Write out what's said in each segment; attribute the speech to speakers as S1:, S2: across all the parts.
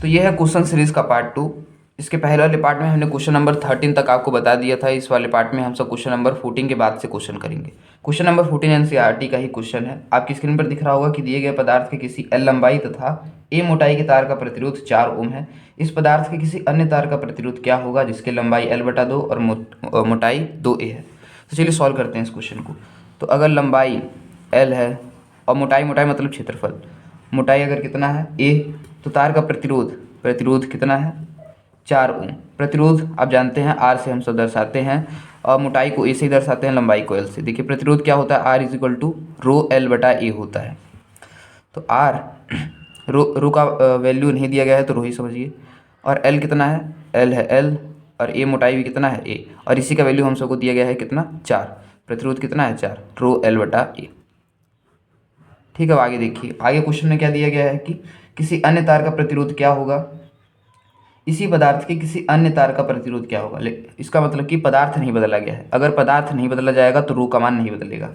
S1: तो ये है क्वेश्चन सीरीज का पार्ट 2। इसके पहले वाले पार्ट में हमने क्वेश्चन नंबर 13 तक आपको बता दिया था। इस वाले पार्ट में हम सब क्वेश्चन नंबर 14 के बाद से क्वेश्चन करेंगे। क्वेश्चन नंबर 14 एनसीईआरटी का ही क्वेश्चन है। आपकी स्क्रीन पर दिख रहा होगा कि दिए गए पदार्थ के किसी एल लंबाई तथा ए मोटाई के तार का प्रतिरोध 4 ओम है। इस पदार्थ के किसी अन्य तार का प्रतिरोध क्या होगा जिसकी लंबाई L/2 और मोटाई 2a है। तो चलिए सॉल्व करते हैं इस क्वेश्चन को। तो अगर लंबाई L है और मोटाई मतलब क्षेत्रफल, मोटाई अगर कितना है a, तो तार का प्रतिरोध कितना है 4 ओम। प्रतिरोध आप जानते हैं R से हम सब दर्शाते हैं और मोटाई को A से ही दर्शाते हैं, लंबाई को L से। देखिए प्रतिरोध क्या होता है, R = ρL/A होता है। तो R रो का वैल्यू नहीं दिया गया है तो रो ही समझिए। और L कितना है, L है L, और A मोटाई भी कितना है A, और इसी का वैल्यू हम सबको दिया गया है कितना 4। प्रतिरोध कितना है 4, ρL/A। ठीक है, अब आगे देखिए। आगे क्वेश्चन में क्या दिया गया है कि किसी अन्य तार का प्रतिरोध क्या होगा, इसी पदार्थ के किसी अन्य तार का प्रतिरोध क्या होगा। इसका मतलब कि पदार्थ नहीं बदला गया है। अगर पदार्थ नहीं बदला जाएगा तो रो का मान नहीं बदलेगा।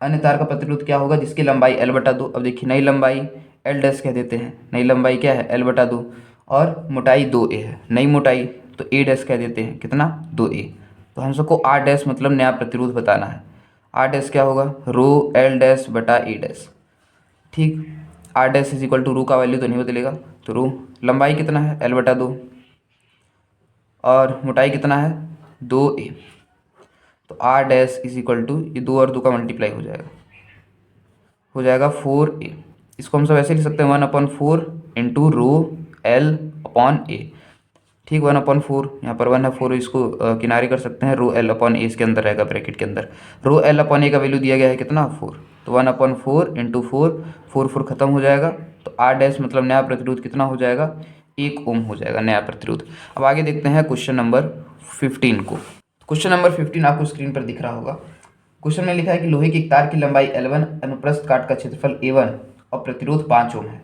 S1: अन्य तार का प्रतिरोध क्या होगा जिसकी लंबाई L/2। अब देखिए नई लंबाई L' कह देते हैं, नई लंबाई क्या है L/2, और मोटाई 2a है। नई मोटाई तो A' कह देते हैं, कितना 2a। तो हम सबको R' मतलब नया प्रतिरोध बताना है। R' क्या होगा, ρL'/A'। ठीक, R' = रो का वैल्यू तो नहीं बदलेगा, तो रो लंबाई कितना है L/2 और मोटाई कितना है 2a। तो R' ये 2 और 2 का मल्टीप्लाई हो जाएगा 4a। इसको हम सब ऐसे लिख सकते हैं 1/4 × ρL/A। ठीक, 1/4 यहाँ पर 1 है, 4 इसको किनारे कर सकते हैं, ρL/A इसके अंदर रहेगा, ब्रैकेट के अंदर। ρL/A का वैल्यू दिया गया है कितना 4, तो 1/4 × 4, 4 खत्म हो जाएगा। तो R' मतलब नया प्रतिरोध कितना हो जाएगा 1 ओम हो जाएगा नया प्रतिरोध। अब आगे देखते हैं क्वेश्चन नंबर 15 को। क्वेश्चन नंबर 15 आपको स्क्रीन पर दिख रहा होगा। क्वेश्चन में लिखा है कि लोहे की तार की लंबाई L1, अनुप्रस्थ काट का क्षेत्रफल A1 और प्रतिरोध 5 ओम है।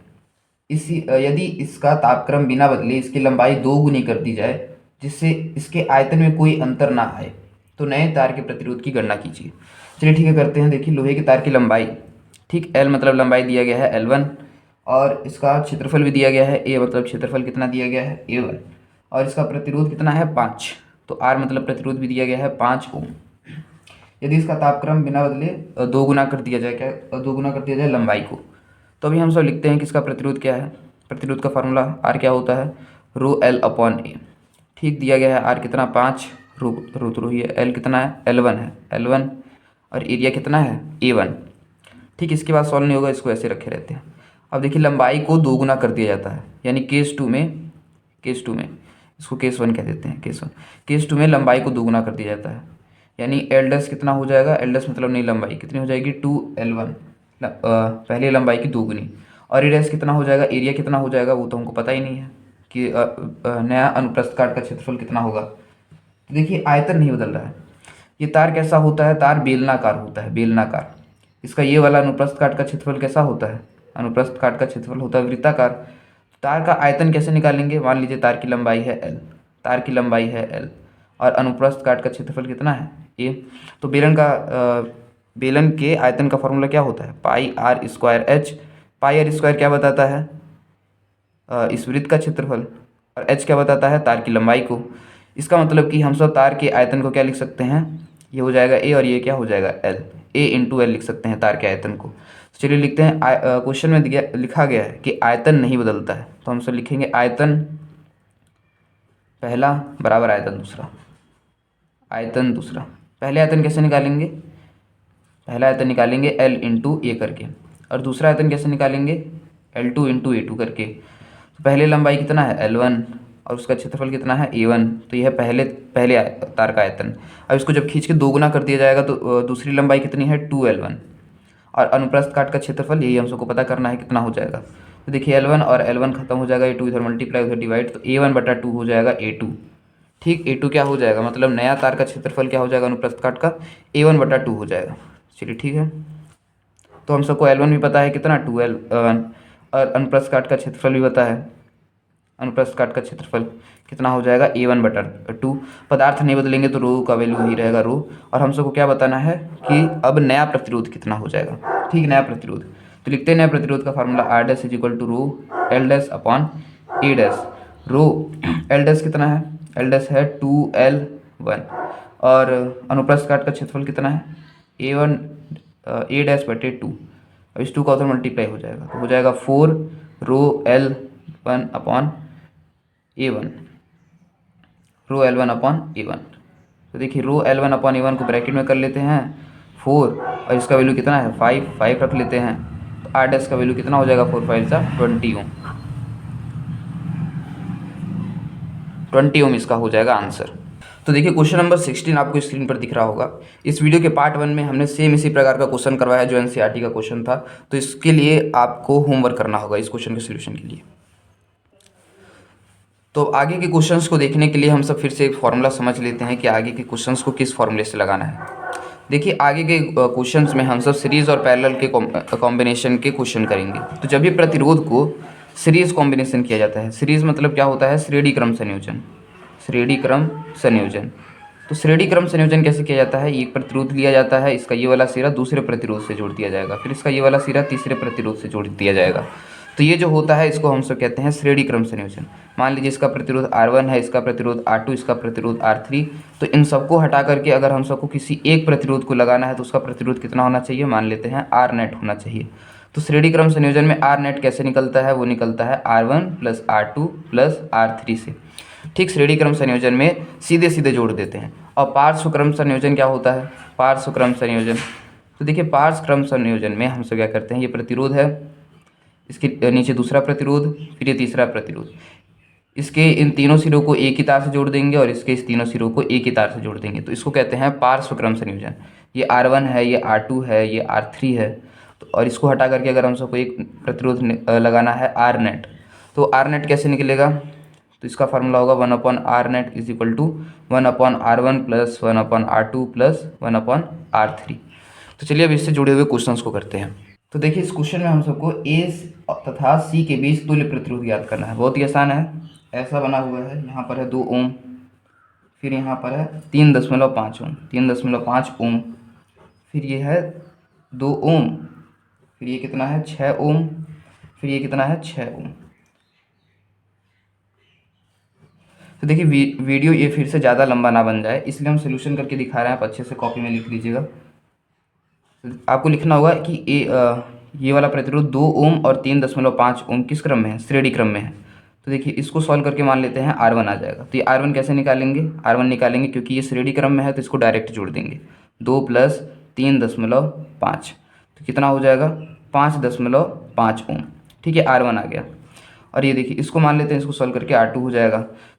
S1: यदि इसका तापक्रम बिना बदले इसकी लंबाई 2 गुनी कर दी जाए जिससे इसके आयतन में कोई अंतर ना आए, तो नए तार के प्रतिरोध की गणना कीजिए। चलिए ठीक है, करते हैं। देखिए लोहे की तार की लंबाई, ठीक, L मतलब लंबाई दिया गया है L1, और इसका क्षेत्रफल भी दिया गया है A मतलब क्षेत्रफल कितना दिया गया है A1, और इसका प्रतिरोध कितना है 5, तो R मतलब प्रतिरोध भी दिया गया है 5 ओम। यदि इसका तापक्रम बिना बदले 2 गुना कर दिया जाए, क्या 2 गुना कर दिया जाए लंबाई को, तो अभी हम सब लिखते हैं कि इसका प्रतिरोध क्या है। प्रतिरोध का फार्मूला R क्या होता है, ρL/A। ठीक, दिया गया है R कितना 5, रो ही है, L कितना है L1 है, L1, और एरिया कितना है A1। ठीक, इसके बाद सॉल्व नहीं होगा, इसको ऐसे रखे रहते हैं। अब देखिए लंबाई को 2 गुना कर दिया जाता है, यानी केस टू में इसको केस 1 कह देते हैं, केस 2 में लंबाई को 2 गुना कर दिया जाता है, यानी L' कितना हो जाएगा, L' मतलब नई लंबाई कितनी हो जाएगी 2L1, पहली लंबाई की 2 गुनी, और A' कितना हो जाएगा, एरिया कितना हो जाएगा वो तो हमको पता ही नहीं है कि नया अनुप्रस्थ काट का क्षेत्रफल कितना होगा। तो देखिए आयतन नहीं बदल रहा है। ये तार कैसा होता है, तार बेलनाकार होता है, बेलनाकार। इसका ये वाला अनुप्रस्थ काट का क्षेत्रफल कैसा होता है, अनुप्रस्थ काट का क्षेत्रफल होता है वृत्ताकार। तार का आयतन कैसे निकालेंगे, मान लीजिए तार की लंबाई है L, तार की लंबाई है L, और अनुप्रस्थ काट का क्षेत्रफल कितना है A। तो बेलन के आयतन का फॉर्मूला क्या होता है, πr²h। πr² क्या बताता है, इस वृत्त का क्षेत्रफल, और h क्या बताता है, तार की लंबाई को। इसका मतलब कि हम सब तार के आयतन को क्या लिख सकते हैं, ये हो जाएगा A और ये क्या हो जाएगा L, A × L लिख सकते हैं तार के आयतन को। तो चलिए लिखते हैं, क्वेश्चन में लिखा गया है कि आयतन नहीं बदलता है, तो हम सब लिखेंगे आयतन पहला बराबर आयतन दूसरा, आयतन दूसरा। पहले आयतन कैसे निकालेंगे, पहला आयतन निकालेंगे L × A करके, और दूसरा आयतन कैसे निकालेंगे L2 × A2 करके। तो पहले लंबाई कितना है L1 और उसका क्षेत्रफल कितना है A1, तो यह है पहले तार का आयतन। अब इसको जब खींच के 2 गुना कर दिया जाएगा तो दूसरी लंबाई कितनी है 2L1, और अनुप्रस्थ काट का क्षेत्रफल यही हम सबको पता करना है कितना हो जाएगा। तो देखिए L1 और L1 खत्म हो जाएगा, A2 इधर मल्टीप्लाई उधर डिवाइड, तो A1/2 हो जाएगा A2। ठीक, A2 क्या हो जाएगा, मतलब नया तार का क्षेत्रफल क्या हो जाएगा अनुप्रस्थ काट का, A1/2 हो जाएगा। चलिए ठीक है, तो हम सबको L1 भी पता है कितना 2L1, और अनुप्रस्थ काट का क्षेत्रफल भी पता है, अनुप्रस्थ काट का क्षेत्रफल कितना हो जाएगा A1/2। पदार्थ नहीं बदलेंगे तो रो का वैल्यू वही रहेगा रो, और हम सबको क्या बताना है कि अब नया प्रतिरोध कितना हो जाएगा। ठीक, नया प्रतिरोध, तो लिखते हैं नया प्रतिरोध का फार्मूला R' = ρL'/A। ए डैश, रो एल डैश कितना है, एल डैश है 2L1, और अनुप्रस्थ काट का क्षेत्रफल कितना है A1 ए डैश बटे 2। अब इस 2 का उधर मल्टीप्लाई हो जाएगा तो हो जाएगा 4 रो L1 अपॉन A1, रो L1 अपॉन A1। तो देखिए रो L1 अपॉन A1 को ब्रैकेट में कर लेते हैं 4, और इसका वैल्यू कितना है 5 रख लेते हैं, तो आर डैश का वैल्यू कितना हो जाएगा 4 5 20 ओम, 20 ओम इसका हो जाएगा आंसर। तो देखिए क्वेश्चन नंबर 16 आपको स्क्रीन पर दिख रहा होगा। इस वीडियो के पार्ट 1 में हमने सेम इसी प्रकार का क्वेश्चन करवाया जो एनसीईआरटी का क्वेश्चन था, तो इसके लिए आपको होमवर्क करना होगा इस क्वेश्चन के सोल्यूशन के लिए। तो आगे के क्वेश्चंस को देखने के लिए हम सब फिर से एक फार्मूला समझ लेते हैं कि आगे के क्वेश्चंस को किस फार्मूले से लगाना है। देखिए आगे के क्वेश्चंस में हम सब सीरीज और पैरेलल के कॉम्बिनेशन के क्वेश्चन करेंगे। तो जब भी प्रतिरोध को सीरीज कॉम्बिनेशन किया जाता है, सीरीज मतलब क्या होता है श्रेणी क्रम संयोजन, श्रेणी क्रम संयोजन। तो श्रेणी क्रम संयोजन कैसे किया जाता है, एक प्रतिरोध लिया जाता है, इसका ये वाला सिरा दूसरे प्रतिरोध से जोड़ दिया जाएगा, फिर इसका ये वाला सिरा तीसरे प्रतिरोध से जोड़ दिया जाएगा। तो ये जो होता है इसको हम सब कहते हैं श्रेणी क्रम संयोजन। मान लीजिए इसका प्रतिरोध R1 है, इसका प्रतिरोध R2, इसका प्रतिरोध R3। तो इन सबको हटा करके अगर हम सबको किसी एक प्रतिरोध को लगाना है तो उसका प्रतिरोध कितना होना चाहिए, मान लेते हैं R नेट होना चाहिए। तो श्रेणी क्रम संयोजन में R नेट कैसे निकलता है, वो निकलता है R1 plus R2 plus R3 से। ठीक श्रेणी क्रम संयोजन में सीधे सीधे जोड़ देते हैं। और पार्श्व क्रम संयोजन क्या होता है, पार्श्व क्रम संयोजन, तो देखिए पार्श्व क्रम संयोजन में हम सब क्या करते हैं, ये प्रतिरोध है, इसके नीचे दूसरा प्रतिरोध, फिर ये तीसरा प्रतिरोध, इसके इन तीनों सिरों को एक ही तार से जोड़ देंगे और इसके इस तीनों सिरों को एक ही तार से जोड़ देंगे। तो इसको कहते हैं पार्श्व क्रम संयोजन। ये R1 है, ये R2 है, ये R3 है। तो और इसको हटा करके अगर हम सबको एक प्रतिरोध लगाना है R नेट, तो R नेट कैसे निकलेगा, तो इसका फार्मूला होगा 1/R net is equal to 1/R1 plus 1/R2 plus 1/R3। तो चलिए अब इससे जुड़े हुए क्वेश्चंस को करते हैं। तो देखिए इस क्वेश्चन में हम सबको A तथा C के बीच तुल्य प्रतिरोध ज्ञात करना है। बहुत ही आसान है, ऐसा बना हुआ है, यहाँ पर है 2 ओम, फिर यहाँ पर है 3.5 ओम, 3.5 ओम, फिर ये है 2 ओम, फिर ये कितना है 6 ओम, फिर ये कितना है 6 ओम। तो देखिए वीडियो ये फिर से ज़्यादा लंबा ना बन जाए इसलिए हम सोल्यूशन करके दिखा रहे हैं, आप अच्छे से कॉपी में लिख लीजिएगा। आपको लिखना होगा कि ये वाला प्रतिरोध 2 ओम और 3.5 ओम किस क्रम में है, श्रेणी क्रम में है। तो देखिए इसको सॉल्व करके मान लेते हैं R1 आ जाएगा। तो ये R1 कैसे निकालेंगे, R1 निकालेंगे क्योंकि ये श्रेणी क्रम में है तो इसको डायरेक्ट जोड़ देंगे, 2 + 3.5, तो कितना हो जाएगा 5.5 ओम। ठीक है R1 आ गया। और ये देखिए इसको मान लेते हैं, इसको सॉल्व करके R2 हो जाएगा।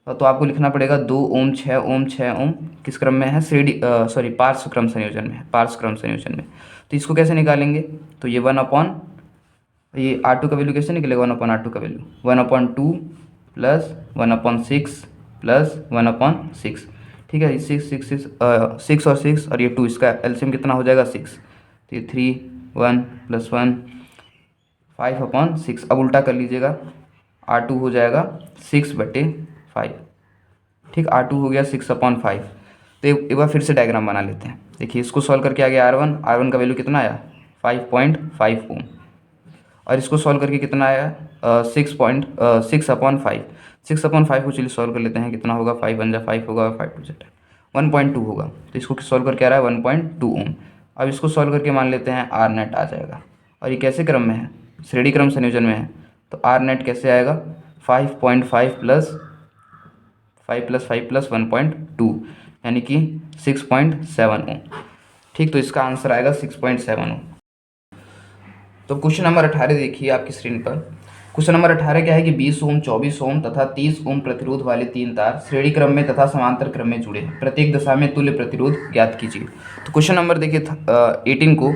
S1: तो आपको लिखना पड़ेगा 2 ओम 6 ओम 6 ओम किस क्रम में है, श्रेणी पार्श्व क्रम संयोजन में, पार्श्व क्रम संयोजन में। तो इसको कैसे निकालेंगे, तो ये ये R2 का वैल्यू कैसे निकलेगा, 1/R2 का वैल्यू 1/2 प्लस 1/6 प्लस 1/6। ठीक है 6 और 6 और ये 2, इसका एलसीएम कितना हो जाएगा 6। तो ये 3 1 + 1 5/6। अब उल्टा कर लीजिएगा, R2 हो जाएगा 6/5। ठीक R2 हो गया 6/5। तो एक बार फिर से डायग्राम बना लेते हैं। देखिए इसको सॉल्व करके आ गया R1 का वैल्यू कितना आया 5.5 ओम, और इसको सॉल्व करके कितना आया 6/5। 6/5 को चलिए सॉल्व कर लेते हैं, कितना होगा 5 × 5 होगा, 5 × 2 1.2 होगा। तो इसको सॉल्व करके आ रहा है 1.2 ओम। अब इसको सॉल्व करके मान लेते हैं R नेट आ जाएगा। और ये कैसे क्रम में है, श्रेणी क्रम संयोजन में है, तो R नेट कैसे आएगा 5.5 + 5 + 5 + 1.2 यानी कि 6.7 ओम। ठीक, तो इसका आंसर आएगा 6.7 ओम। तो क्वेश्चन नंबर 18 देखिए आपकी स्क्रीन पर। क्वेश्चन नंबर 18 क्या है कि 20 ओम 24 ओम तथा 30 ओम प्रतिरोध वाले 3 तार श्रेणी क्रम में तथा समांतर क्रम में जुड़े हैं, प्रत्येक दशा में तुल्य प्रतिरोध ज्ञात कीजिए। तो क्वेश्चन नंबर देखिए 18 को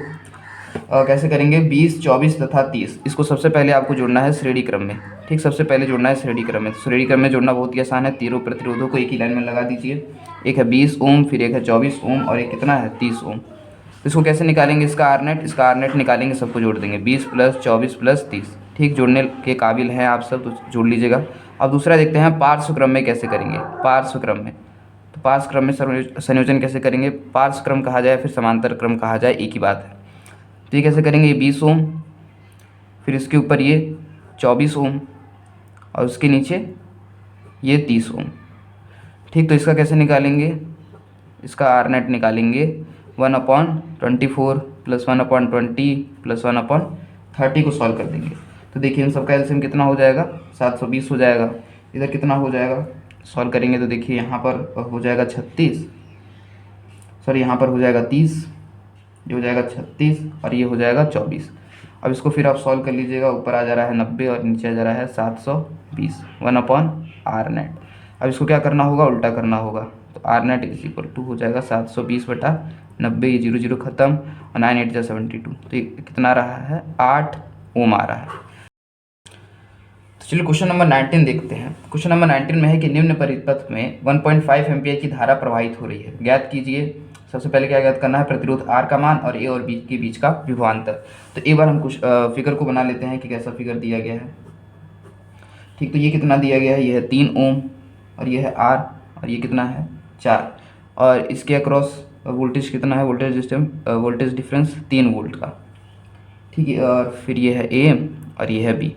S1: कैसे करेंगे, 20 24 तथा 30, इसको सबसे पहले आपको जोड़ना है श्रेणी क्रम में। ठीक, सबसे पहले जोड़ना है श्रेणी क्रम में। श्रेणी क्रम में जोड़ना बहुत ही आसान है, तीनों प्रतिरोधों को एक ही लाइन में लगा दीजिए। एक है 20 ओम, फिर एक है 24 ओम और एक कितना है 30 ओम। तो इसको कैसे निकालेंगे, इसका R नेट निकालेंगे, सबको जोड़ देंगे 20 + 24 + 30। ठीक, जोड़ने के काबिल हैं आप सब, तो जोड़ लीजिएगा। अब दूसरा देखते हैं पार्श्व क्रम में कैसे करेंगे। पार्श्व क्रम में, तो पार्श्व क्रम में संयोजन कैसे करेंगे, पार्श्व क्रम कहा जाए फिर समांतर क्रम कहा जाए, एक ही बात है। तो ये कैसे करेंगे, ये 20 ओम, फिर इसके ऊपर ये 24 ओम, और उसके नीचे ये 30 ओम। ठीक, तो इसका कैसे निकालेंगे, इसका आर नेट निकालेंगे 1/24 प्लस 1/20 प्लस 1/30 को सॉल्व कर देंगे। तो देखिए इन सबका एलसीएम कितना हो जाएगा, 720 हो जाएगा। इधर कितना हो जाएगा, सॉल्व करेंगे तो देखिए यहाँ पर हो जाएगा 36, सॉरी यहाँ पर हो जाएगा 30, ये हो जाएगा 36 और ये हो जाएगा 24। अब इसको फिर आप सॉल्व कर लीजिएगा, ऊपर आ जा रहा है 90 और नीचे आ जा रहा है 720, 1/r नेट। अब इसको क्या करना होगा, उल्टा करना होगा। तो R net is equal to हो जाएगा 720/90, ये 0 0 खत्म और 9 8 जा 72, तो ये कितना आ रहा है, 8 ओम आ रहा है। तो चलिए क्वेश्चन नंबर 19 देखते हैं। क्वेश्चन नंबर 19 में है कि निम्न परिपथ में 1.5 एम्पियर की धारा प्रवाहित हो रही है, ज्ञात कीजिए। सबसे पहले क्या ज्ञात करना है, प्रतिरोध आर का मान और ए और बी के बीच का विभवांतर। तो एक बार हम कुछ फिगर को बना लेते हैं कि कैसा फिगर दिया गया है। ठीक, तो ये कितना दिया गया है, ये है 3 ओम और ये है आर और ये कितना है 4, और इसके अक्रॉस वोल्टेज कितना है, वोल्टेज डिफरेंस 3 वोल्ट का। ठीक है, और फिर ये है ए और ये है बी,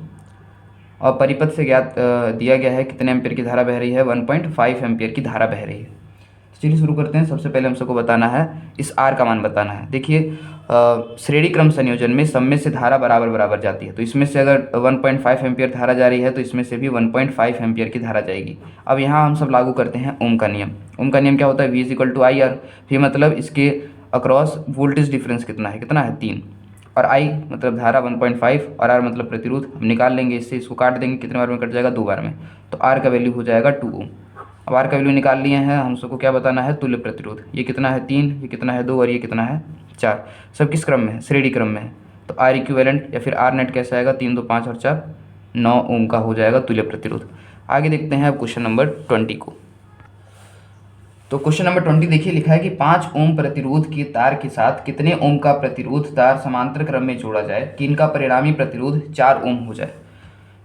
S1: और परिपथ से ज्ञात दिया गया है कितने एम्पियर की धारा बह रही है, 1.5 एम्पियर की धारा बह रही है। तो चलिए शुरू करते हैं। सबसे पहले हम सबको बताना है इस आर का मान बताना है। देखिए श्रेणी क्रम संयोजन में सब में से धारा बराबर बराबर जाती है, तो इसमें से अगर 1.5 एम्पियर धारा जा रही है तो इसमें से भी 1.5 एम्पियर की धारा जाएगी। अब यहाँ हम सब लागू करते हैं ओम का नियम। ओम का नियम क्या होता है, V = IR। V मतलब इसके अक्रॉस वोल्टेज डिफरेंस कितना है, 3, और I मतलब धारा 1.5 और R मतलब प्रतिरोध। हम निकाल लेंगे इससे, इसको काट देंगे, कितने बार में कट जाएगा, 2 बार में। तो R का वैल्यू हो जाएगा 2 ओम। अब R का वैल्यू निकाल लिए हैं, हम सबको क्या बताना है, तुल्य प्रतिरोध। ये कितना है 3, ये कितना है 2 और ये कितना है 4। सब किस क्रम में है, श्रेणी क्रम में है। तो R इक्विवेलेंट या फिर R नेट कैसा आएगा, 3 2 5 और 4 9 ओम का हो जाएगा तुल्य प्रतिरोध। आगे देखते हैं अब क्वेश्चन नंबर 20 को। तो क्वेश्चन नंबर 20 देखिए, लिखा है कि 5 ओम प्रतिरोध के तार के साथ कितने ओम का प्रतिरोध तार समांतर क्रम में जोड़ा जाए कि इनका परिणामी प्रतिरोध 4 ओम हो जाए।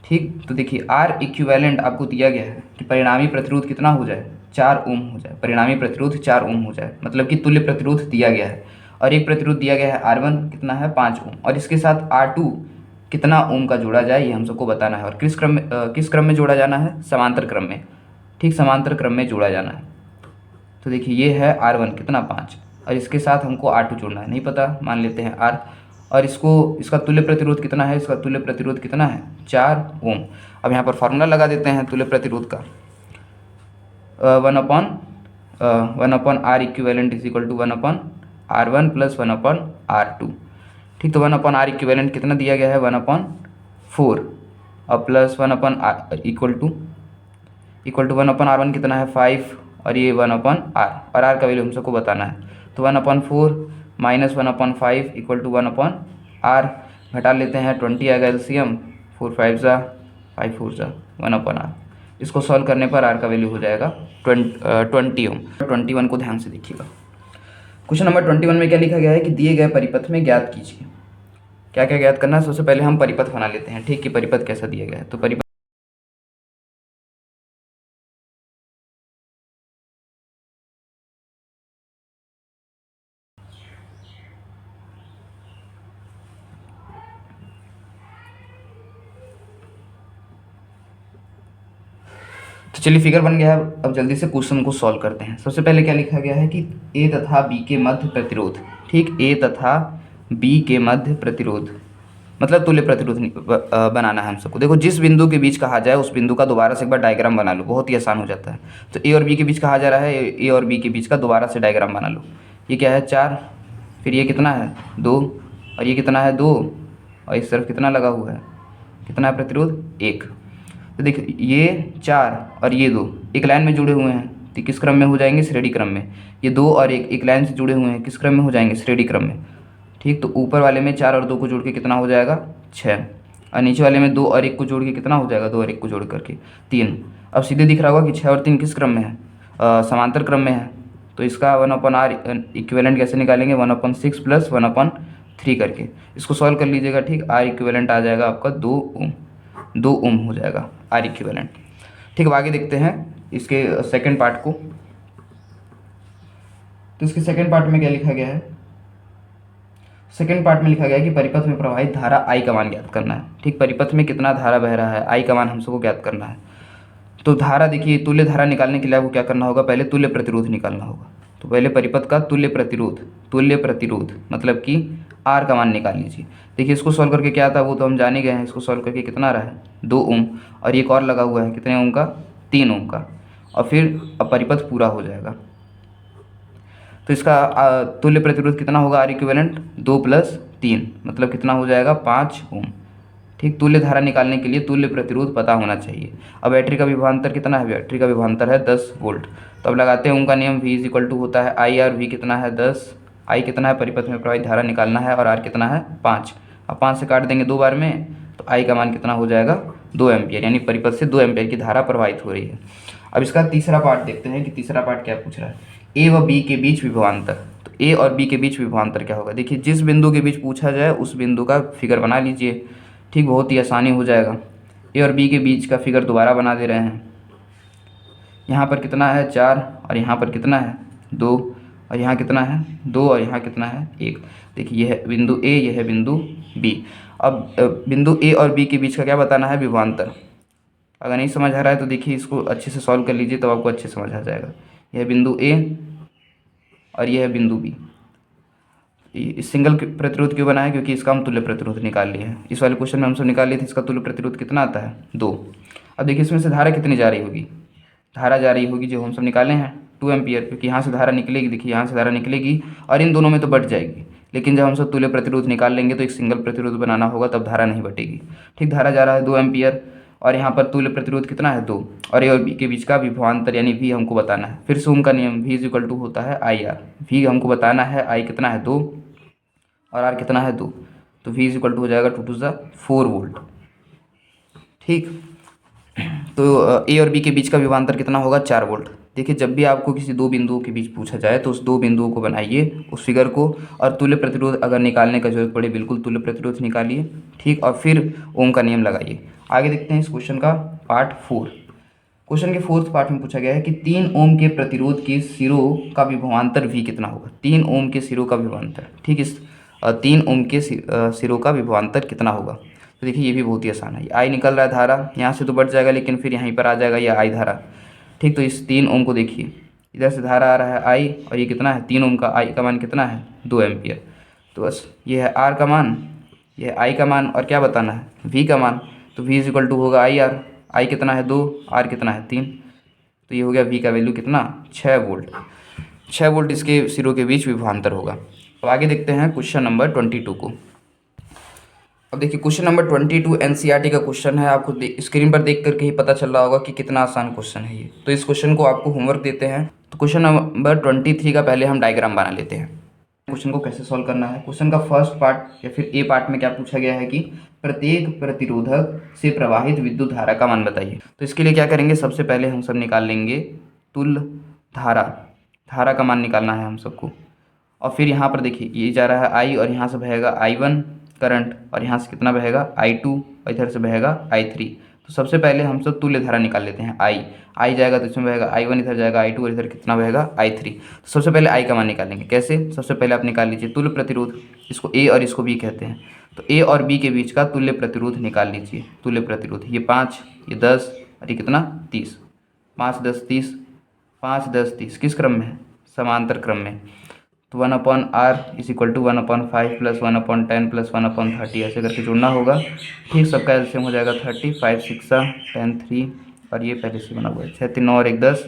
S1: ठीक, तो देखिए आर इक्विवेलेंट आपको दिया गया है कि परिणामी प्रतिरोध कितना हो जाए, 4 ओम हो जाए। परिणामी प्रतिरोध 4 ओम हो जाए, मतलब कि तुल्य प्रतिरोध दिया गया है, और एक प्रतिरोध दिया गया है R1 कितना है 5 ओम, और इसके साथ R2 कितना ओम का जोड़ा जाए ये हम सबको बताना है। और किस क्रम में जोड़ा जाना है, समांतर क्रम में। ठीक, समांतर क्रम में जोड़ा जाना है। तो देखिए ये है R1 कितना 5, और इसके साथ हमको R2 जोड़ना है, नहीं पता, मान लेते हैं R। और इसका तुल्य प्रतिरोध कितना है, इसका तुल्य प्रतिरोध कितना है 4 ओम। अब यहाँ पर फार्मूला लगा देते हैं तुल्य प्रतिरोध का, 1/R equivalent is equal to 1/R1 plus 1/R2। ठीक, तो 1/R इक्विवेलेंट कितना दिया गया है, 1/4 और plus 1/R equal to 1/R1 कितना है 5 और ये 1/R, और R का वैल्यू हम सबको बताना है। तो 1/4 माइनस 1/5 इक्वल टू 1/R, घटा लेते हैं 20 आएगा एलसीएम, 4 5 जा 5 4 जा 1/R। इसको सॉल्व करने पर R का वैल्यू हो जाएगा 20 ओम। 21 को ध्यान से देखिएगा। क्वेश्चन नंबर 21 में क्या लिखा गया है कि दिए गए परिपथ में ज्ञात कीजिए। क्या क्या ज्ञात करना है, सबसे पहले हम परिपथ बना लेते हैं। ठीक, कि परिपथ कैसा दिया गया है। तो परिपथ तो चलिए फिगर बन गया है। अब जल्दी से क्वेश्चन को सॉल्व करते हैं। सबसे पहले क्या लिखा गया है कि ए तथा बी के मध्य प्रतिरोध। ठीक, ए तथा बी के मध्य प्रतिरोध मतलब तुल्य प्रतिरोध बनाना है हम सबको। देखो जिस बिंदु के बीच कहा जाए उस बिंदु का दोबारा से एक बार डायग्राम बना लो, बहुत ही आसान हो जाता है। तो ए और बी के बीच कहा जा रहा है, ए और बी के बीच का दोबारा से डायग्राम बना लो। ये क्या है 4, फिर ये कितना है 2 और ये कितना है 2, और इस तरफ कितना लगा हुआ है, कितना है प्रतिरोध 1। तो देखिए ये 4 और ये 2 एक लाइन में जुड़े हुए हैं, तो किस क्रम में हो जाएंगे, श्रेणी क्रम में। ये 2 और 1 एक लाइन से जुड़े हुए हैं, किस क्रम में हो जाएंगे, श्रेणी क्रम में। ठीक, तो ऊपर वाले में 4 और 2 को जोड़ के कितना हो जाएगा 6, और नीचे वाले में 2 और 1 को जोड़ के कितना हो जाएगा, 2 और 1 को जोड़ करके 3। अब सीधे दिख रहा होगा कि 6 और 3 किस क्रम में है, समांतर क्रम में है। तो इसका 1/R इक्विवेलेंट कैसे निकालेंगे, 1/6 प्लस 1/3 करके इसको सॉल्व कर लीजिएगा। ठीक, R इक्विवेलेंट आ जाएगा आपका 2 ओम हो जाएगा R इक्विवेलेंट। ठीक, अब आगे देखते हैं इसके सेकंड पार्ट को। तो इसके सेकंड पार्ट में क्या लिखा गया है, सेकेंड पार्ट में लिखा गया है कि परिपथ में प्रवाहित धारा आई का मान ज्ञात करना है। ठीक, परिपथ में कितना धारा बह रहा है, आई का मान हम सबको ज्ञात करना है। तो धारा देखिए, तुल्य धारा निकालने के लिए आपको क्या करना होगा, पहले तुल्य प्रतिरोध निकालना होगा। तो पहले परिपथ का तुल्य प्रतिरोध मतलब कि आर का मान निकाल लीजिए। देखिए इसको सॉल्व करके क्या आता है वो तो हम जान ही गए हैं। इसको सॉल्व करके कितना आ रहा है 2 ओम, और एक और लगा हुआ है कितने ओम का, 3 ओम का, और फिर अब परिपथ पूरा हो जाएगा। तो इसका तुल्य प्रतिरोध कितना होगा, आर इक्विवेलेंट 2 + 3 मतलब कितना हो जाएगा 5 ओम। ठीक, तुल्य धारा निकालने के लिए तुल्य प्रतिरोध पता होना चाहिए। अब बैटरी का विभवांतर कितना है, बैटरी का विभवांतर है 10 वोल्ट। तो अब लगाते हैं ओम का नियम, V = होता है आई आर। V कितना है 10, आई कितना है, परिपथ में प्रवाहित धारा निकालना है, और आर कितना है 5। अब 5 से काट देंगे 2 बार में, तो आई का मान कितना हो जाएगा 2 एम्पियर, यानी परिपथ से 2 एम्पियर की धारा प्रवाहित हो रही है। अब इसका तीसरा पार्ट देखते हैं कि तीसरा पार्ट क्या पूछ रहा है, ए व बी के बीच विभवांतर। तो ए और बी के बीच विभवांतर क्या होगा, देखिए जिस बिंदु के बीच पूछा जाए उस बिंदु का फिगर बना लीजिए। ठीक, बहुत ही आसानी हो जाएगा। ए और बी के बीच का फिगर दोबारा बना दे रहे हैं। यहाँ पर कितना है 4, और यहाँ पर कितना है 2, और यहाँ कितना है 2, और यहाँ कितना है 1। देखिए यह है बिंदु ए, यह है बिंदु बी। अब बिंदु ए और बी के बीच का क्या बताना है, विभवांतर। अगर नहीं समझ आ रहा है तो देखिए इसको अच्छे से सॉल्व कर लीजिए, तब आपको अच्छे समझ आ जाएगा। यह बिंदु ए और यह है बिंदु बी। इस सिंगल प्रतिरोध क्यों बना है, क्योंकि इसका हम तुल्य प्रतिरोध निकाल लिए हैं। इस वाले क्वेश्चन में हम सब निकाल लिए थे, इसका तुल्य प्रतिरोध कितना आता है 2। अब देखिए इसमें से धारा कितनी जा रही होगी, धारा जा रही होगी जो हम सब निकाले हैं 2 एम्पियर, क्योंकि यहाँ से धारा निकलेगी। देखिए यहाँ से धारा निकलेगी और इन दोनों में तो बट जाएगी, लेकिन जब हम सब तुल्य प्रतिरोध निकाल लेंगे तो एक सिंगल प्रतिरोध बनाना होगा, तब धारा नहीं बटेगी। ठीक, धारा जा रहा है 2 एम्पियर, और यहाँ पर तुल्य प्रतिरोध कितना है 2, और ए और बी के बीच का विभवांतर यानी V हमको बताना है। फिर से ओम का नियम, V = होता है आई आर। V हमको बताना है, आई कितना है 2 और आर कितना है 2, तो V = हो जाएगा 2 × 4 वोल्ट। ठीक, तो ए और बी के बीच का विभवांतर कितना होगा 4 वोल्ट। देखिए जब भी आपको किसी दो बिंदुओं के बीच पूछा जाए तो उस 2 बिंदुओं को बनाइए, उस फिगर को, और तुल्य प्रतिरोध अगर निकालने का जरूरत पड़े बिल्कुल तुल्य प्रतिरोध निकालिए। ठीक, और फिर ओम का नियम लगाइए। आगे देखते हैं इस क्वेश्चन का पार्ट 4। क्वेश्चन के 4th पार्ट में पूछा गया है कि 3 ओम के प्रतिरोध के सिरों का विभवांतर V कितना होगा। 3 ओम के सिरों का विभवांतर, ठीक, इस 3 ओम के सिरों का विभवांतर कितना होगा। तो देखिए ये भी बहुत ही आसान है। आई निकल रहा है धारा, यहाँ से तो बढ़ जाएगा, लेकिन फिर यहीं पर आ जाएगा ये आई धारा। ठीक, तो इस 3 ओम को देखिए, इधर से धारा आ रहा है आई, और ये कितना है 3 ओम का, आई का मान कितना है 2 एम्पियर। तो बस ये है आर का मान, ये है आई का मान, और क्या बताना है V का मान। तो V = होगा आई आर। आई कितना है 2, आर कितना है 3, तो ये हो गया V का वैल्यू कितना 6 वोल्ट। 6 वोल्ट इसके सिरों के बीच विभवांतर होगा। अब आगे देखते हैं क्वेश्चन नंबर 22 को। अब देखिए क्वेश्चन नंबर 22 NCERT का क्वेश्चन है। आपको स्क्रीन पर देख करके ही पता चल रहा होगा कि कितना आसान क्वेश्चन है ये। तो इस क्वेश्चन को आपको होमवर्क देते हैं। तो क्वेश्चन नंबर 23 का पहले हम डायग्राम बना लेते हैं। क्वेश्चन को कैसे सॉल्व करना है। क्वेश्चन का फर्स्ट पार्ट या फिर ए पार्ट में क्या पूछा गया है कि प्रत्येक प्रतिरोधक से प्रवाहित विद्युत धारा का मान बताइए। तो इसके लिए क्या करेंगे, सबसे पहले हम सब निकाल लेंगे तुल्य धारा, धारा का मान निकालना है हम सबको। और फिर यहाँ पर देखिए ये जा रहा है आई, और यहाँ से बहेगा I1 करंट, और यहाँ से कितना बहेगा I2, और इधर से बहेगा I3। तो सबसे पहले हम सब तुल्य धारा निकाल लेते हैं। आई जाएगा तो इसमें बहेगा I1, इधर जाएगा I2, और इधर कितना बहेगा I3। तो सबसे पहले आई का मान निकालेंगे। कैसे, सबसे पहले आप निकाल लीजिए तुल्य प्रतिरोध, इसको ए और इसको बी कहते हैं। तो ए और बी के बीच का तुल्य प्रतिरोध निकाल लीजिए। तुल्य प्रतिरोध ये 5, ये 10, और ये कितना 30। 5 10 30, 5 10 30 किस क्रम में है, समांतर क्रम में। तो 1/r = 1/5 + 1/10 + 1/30 ऐसे करके जोड़ना होगा। ठीक, सबका एलसीएम हो जाएगा 30, 5 6 10 3, और ये पहले से बना हुआ है 6 3 9 और 1 10,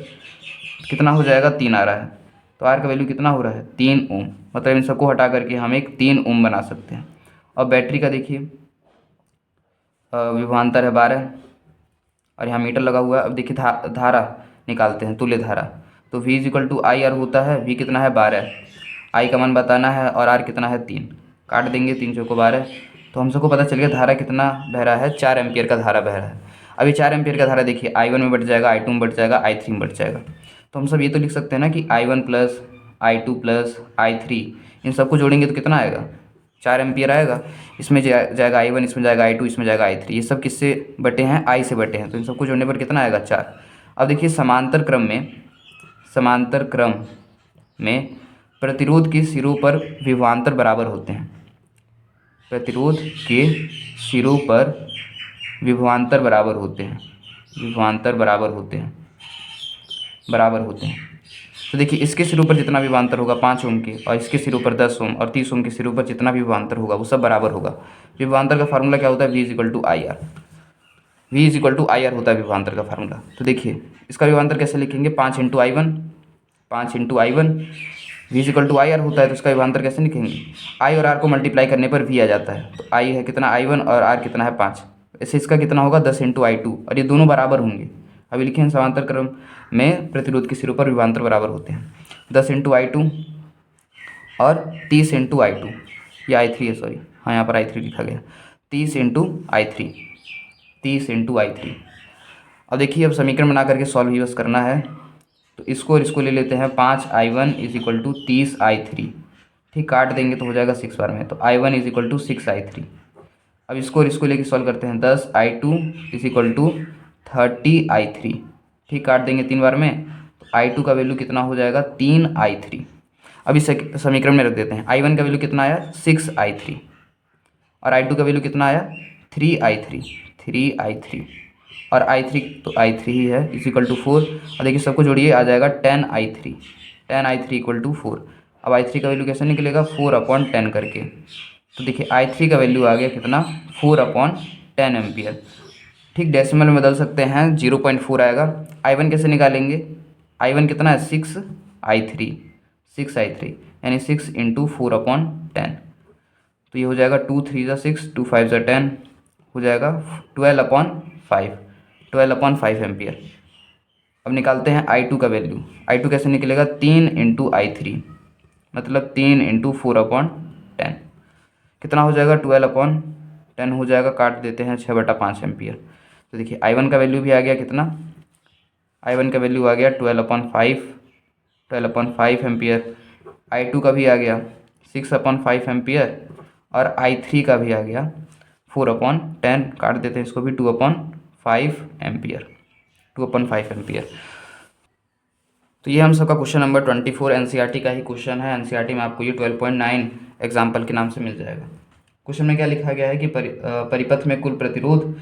S1: कितना हो जाएगा 3 आ रहा है। तो आर का वैल्यू कितना हो रहा है 3 ओम। मतलब इन सबको हटा करके हम एक 3 ओम बना सकते हैं। अब बैटरी का देखिए विभवांतर है 12, और यहाँ मीटर लगा हुआ है। अब देखिए धारा निकालते हैं, तुल्य धारा। तो V = IR होता है। V कितना है 12, आई का मान बताना है, और आर कितना है 3। काट देंगे 3 चौको 12, तो हम सबको पता चल गया धारा कितना बह रहा है 4 एम्पियर का धारा बह रहा है। अभी 4 एम्पियर का धारा देखिए I1 में बढ़ जाएगा, I2 में बढ़ जाएगा, I3 में बढ़ जाएगा। तो हम सब ये तो लिख सकते हैं ना कि I1 + I2 + I3, इन सबको जोड़ेंगे तो कितना आएगा 4 एम्पियर आएगा। इसमें जाएगा I1, इसमें जाएगा I2, इसमें जाएगा I3। ये सब किससे बटे हैं, I से बटे हैं। तो इन सबको जोड़ने पर कितना आएगा 4। अब देखिए समांतर क्रम में प्रतिरोध के सिरों पर विभवांतर बराबर होते हैं। प्रतिरोध के सिरों पर विभवांतर बराबर होते हैं, विभवांतर बराबर होते हैं। तो देखिए इसके सिरों पर जितना विभवांतर होगा 5 ओम के, और इसके सिरों पर 10 ओम और 30 ओम के सिरों पर जितना भी विभवांतर होगा वो सब बराबर होगा। विभवांतर का फार्मूला क्या होता है? V is equal to I R. V is equal to I R होता है विभवांतर का फार्मूला। तो देखिए इसका विभवांतर कैसे लिखेंगे? 5 into I one, 5 into I one. V is equal to I R होता है, तो इसका विभवांतर कैसे लिखेंगे? I और R को मल्टीप्लाई करने पर V आ जाता है। तो I है कितना? I1 और R कितना है? 5। ऐसे इसका कितना होगा? 10 इंटू I2, और ये दोनों बराबर होंगे। अभी लिखें समांतर क्रम में प्रतिरोध के सिरों पर विभवांतर बराबर होते हैं। 10 इंटू I2 और 30 इंटू I2, ये I3 है, सॉरी, हाँ यहाँ पर I3 लिखा गया। 30 इंटू I3, 30 इंटू I3। अब देखिए अब समीकरण बना करके सॉल्व ही बस करना है। तो इसको और इसको ले लेते हैं। 5I1 is equal to 30I3, ठीक, काट देंगे तो हो जाएगा 6 बार में। तो I1 is equal to 6I3। अब इसको और इसको लेके सॉल्व करते हैं। 10I2 is equal to 30I3, ठीक, काट देंगे 3 बार में। तो I2 का वैल्यू कितना हो जाएगा? 3I3। अब इस समीकरण में रख देते हैं। I1 का वैल्यू कितना आया? 6I3, और I2 का वैल्यू कितना आया? 3I3, और I3 तो I3 ही है, इज इक्वल टू 4। और देखिए सबको जोड़िए, आ जाएगा 10I3, 10I3 इक्वल टू 4। अब I3 का वैल्यू कैसे निकलेगा? 4/10 करके। तो देखिए I3 का वैल्यू आ गया कितना? 4/10 एम्पियर, ठीक। डेसिमल में बदल सकते हैं, 0.4 आएगा। I1 कैसे निकालेंगे? I1 कितना है? 6I3, 6I3 यानी 6 इंटू 4/10। तो ये हो जाएगा 2 3 ज़ा 6, 2 5 ज़ा 10, हो जाएगा 12/5, 12/5 एम्पियर। अब निकालते हैं I2 का वैल्यू। I2 कैसे निकलेगा? 3 इंटू I3, मतलब 3 इंटू 4/10, कितना हो जाएगा? 12/10 हो जाएगा। काट देते हैं, 6/5 एम्पियर। तो देखिए I1 का वैल्यू भी आ गया कितना? I1 का वैल्यू आ गया 12/5 एम्पियर। I2 का भी आ गया 6/5 एम्पियर, और I3 का भी आ गया 4/10, काट देते हैं इसको भी, 2/5 एम्पियर, 2/5 एम्पियर। तो ये हम सबका क्वेश्चन नंबर 24 एनसीईआरटी का ही क्वेश्चन है। एनसीईआरटी में आपको ये 12.9 एग्जाम्पल के नाम से मिल जाएगा। क्वेश्चन में क्या लिखा गया है कि परिपथ में कुल प्रतिरोध,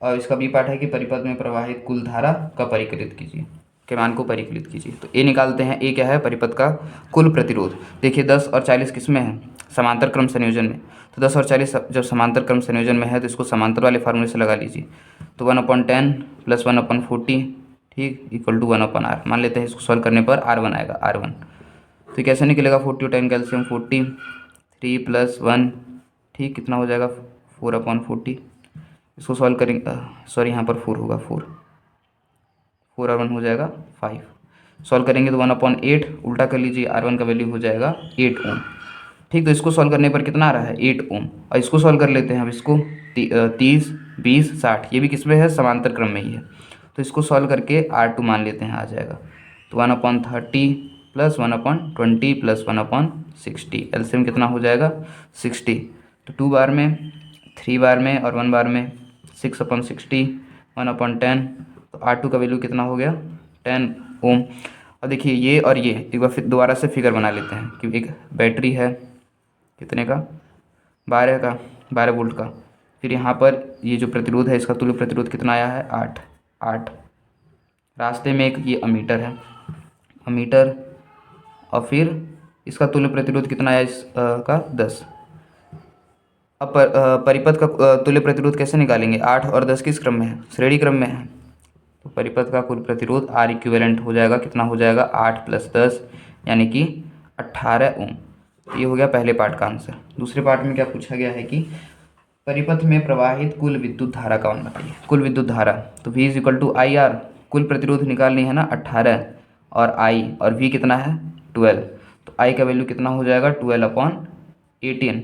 S1: और इसका बी पार्ट है कि परिपथ में प्रवाहित कुल धारा का परिकलित कीजिए, के मान को परिकलित कीजिए। तो ए निकालते हैं। ए क्या है? परिपथ का कुल प्रतिरोध। देखिए 10 और 40 किसमें है? समांतर क्रम संयोजन में। तो 10 और 40 जब समांतर क्रम संयोजन में है तो इसको समांतर वाले फार्मूले से लगा लीजिए। तो 1/10 प्लस 1/40, ठीक, इक्वल टू 1/R। मान लेते हैं इसको सॉल्व करने पर R1 आएगा, R1। तो कैसे निकलेगा? 40 और 10 कैल्शियम 40, 3 + 1, ठीक, कितना हो जाएगा? 4/40। इसको सॉल्व करेंगे, सॉरी यहाँ पर 4 होगा, 4 और 1 हो जाएगा 5। सॉल्व करेंगे तो 1/8, उल्टा कर लीजिए, R1 का वैल्यू हो जाएगा 8 ओम, ठीक। तो इसको सॉल्व करने पर कितना आ रहा है? 8 ओम। और इसको सॉल्व कर लेते हैं अब इसको, 30 20 60, ये भी किस में है? समांतर क्रम में ही है। तो इसको सॉल्व करके R2 मान लेते हैं, आ जाएगा। तो 1/30 प्लस 1/20 प्लस 1/60, एलसीएम कितना हो जाएगा? 60। तो 2 बार में, 3 बार में और 1 बार में, 6/60, 1/10। तो R2 का वैल्यू कितना हो गया? 10 ओम। और देखिए ये और ये एक बार फिर दोबारा से फिगर बना लेते हैं कि एक बैटरी है कितने का? 12 वोल्ट का। फिर यहाँ पर ये जो प्रतिरोध है इसका तुल्य प्रतिरोध कितना आया है? 8। रास्ते में एक ये अमीटर है, अमीटर, और फिर इसका तुल्य प्रतिरोध कितना आया इसका? 10। अब परिपथ का तुल्य प्रतिरोध कैसे निकालेंगे? 8 और 10 किस क्रम में है? श्रेणी क्रम में है। तो परिपथ का कुल प्रतिरोध R इक्विवेलेंट हो जाएगा, कितना हो जाएगा? 8 + 10 यानी कि 18 ओम। तो ये हो गया पहले पार्ट का आंसर। दूसरे पार्ट में क्या पूछा गया है कि परिपथ में प्रवाहित कुल विद्युत धारा का मान बताइए। कुल विद्युत धारा, तो V = IR, कुल प्रतिरोध निकालनी है ना 18, और I और V कितना है? 12। तो I का वैल्यू कितना हो जाएगा? 12/18,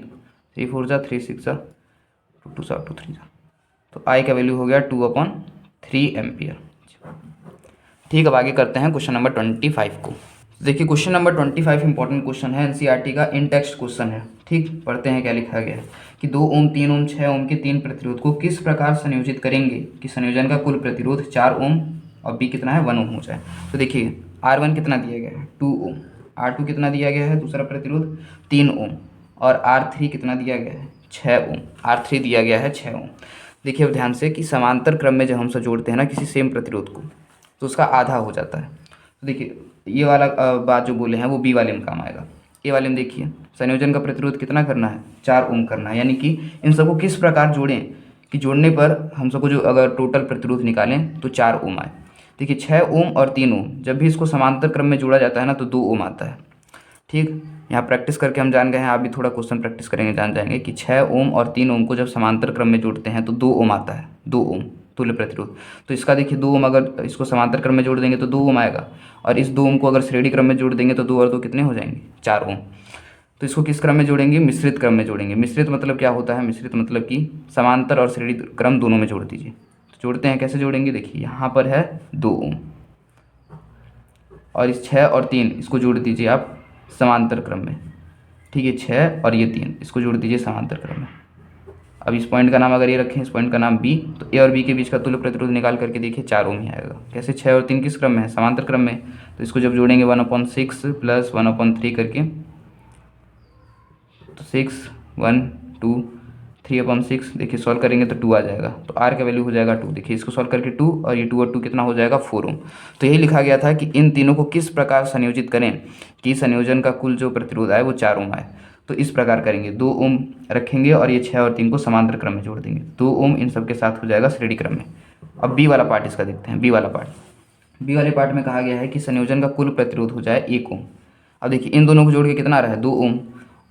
S1: 3 4 ज़ा 3 6 ज़ा 2 2 ज़ा 2 3 ज़ा। तो I का वैल्यू हो गया 2/3 एम्पियर, ठीक। अब आगे करते हैं क्वेश्चन नंबर 25 को। देखिए क्वेश्चन नंबर 25 इंपॉर्टेंट क्वेश्चन है, एनसीईआरटी का इन टेक्स्ट क्वेश्चन है, ठीक। पढ़ते हैं क्या लिखा गया है कि 2 ओम 3 ओम 6 ओम के 3 प्रतिरोध को किस प्रकार संयोजित करेंगे कि संयोजन का कुल प्रतिरोध 4 ओम और बी कितना है? 1 ओम हो जाए। तो देखिए R1 कितना दिया गया है? 2 ओम, R2 कितना दिया गया है दूसरा प्रतिरोध? 3 ओम, और R3 कितना दिया गया है? 6 ओम, R3 दिया गया है 6 ओम। देखिए अब ध्यान से कि समांतर क्रम में जब हम सब जोड़ते हैं ना किसी सेम प्रतिरोध को, तो उसका आधा हो जाता है। तो देखिए ये वाला बात जो बोले हैं वो बी वाले में काम आएगा। ए वाले में देखिए संयोजन का प्रतिरोध कितना करना है, 4 ओम करना है, यानी कि इन सबको किस प्रकार जोड़ें कि जोड़ने पर हम सबको जो अगर टोटल प्रतिरोध निकालें तो 4 ओम आए। देखिए 6 ओम और 3 ओम जब भी इसको समांतर क्रम में जोड़ा जाता है ना तो 2 ओम आता है। ठीक, यहाँ प्रैक्टिस करके हम जान गए हैं, आप भी थोड़ा क्वेश्चन प्रैक्टिस करेंगे जान जाएंगे कि 6 ओम और 3 ओम को जब समांतर क्रम में जोड़ते हैं तो 2 ओम आता है, 2 ओम तुल्य प्रतिरोध। तो इसका देखिए 2 ओम अगर इसको समांतर क्रम में जोड़ देंगे तो 2 ओम आएगा, और इस 2 ओम को अगर श्रेणी क्रम में जोड़ देंगे तो 2 और 2 कितने हो जाएंगे, 4 ओम। तो इसको किस क्रम में जोड़ेंगे, मिश्रित क्रम में जोड़ेंगे। मिश्रित मतलब क्या होता है, मिश्रित मतलब कि समांतर और श्रेणी क्रम दोनों में जोड़ दीजिए। तो जोड़ते हैं, कैसे जोड़ेंगे, देखिए यहाँ पर है 2 ओम और इस 6 और 3 इसको जोड़ दीजिए आप समांतर क्रम में। ठीक है, 6 और ये 3 इसको जोड़ दीजिए समांतर क्रम में। अब इस पॉइंट का नाम अगर ये रखें, इस पॉइंट का नाम बी, तो ए और बी के बीच का तुल्य प्रतिरोध निकाल करके देखिए 4 ओम ही आएगा। कैसे, 6 और 3 किस क्रम में है, समांतर क्रम में। तो इसको जब जोड़ेंगे 1/6 प्लस 1/3 करके, तो 6 1 2 3/6, देखिए सॉल्व करेंगे तो 2 आ जाएगा। तो आर का वैल्यू हो जाएगा 2। देखिए इसको सॉल्व करके 2 और ये 2 और 2 कितना हो जाएगा, 4 ओम। तो यही लिखा गया था कि इन तीनों को किस प्रकार संयोजित करें कि संयोजन का कुल जो प्रतिरोध आए वो 4 ओम आए। तो इस प्रकार करेंगे, 2 ओम रखेंगे और ये 6 और 3 को समांतर क्रम में जोड़ देंगे, 2 ओम इन सब के साथ हो जाएगा श्रेणी क्रम में। अब बी वाला पार्ट इसका देखते हैं। बी वाला पार्ट, बी वाले पार्ट में कहा गया है कि संयोजन का कुल प्रतिरोध हो जाए 1 ओम। अब देखिए इन दोनों को जोड़ के कितना रहा है, 2 ओम,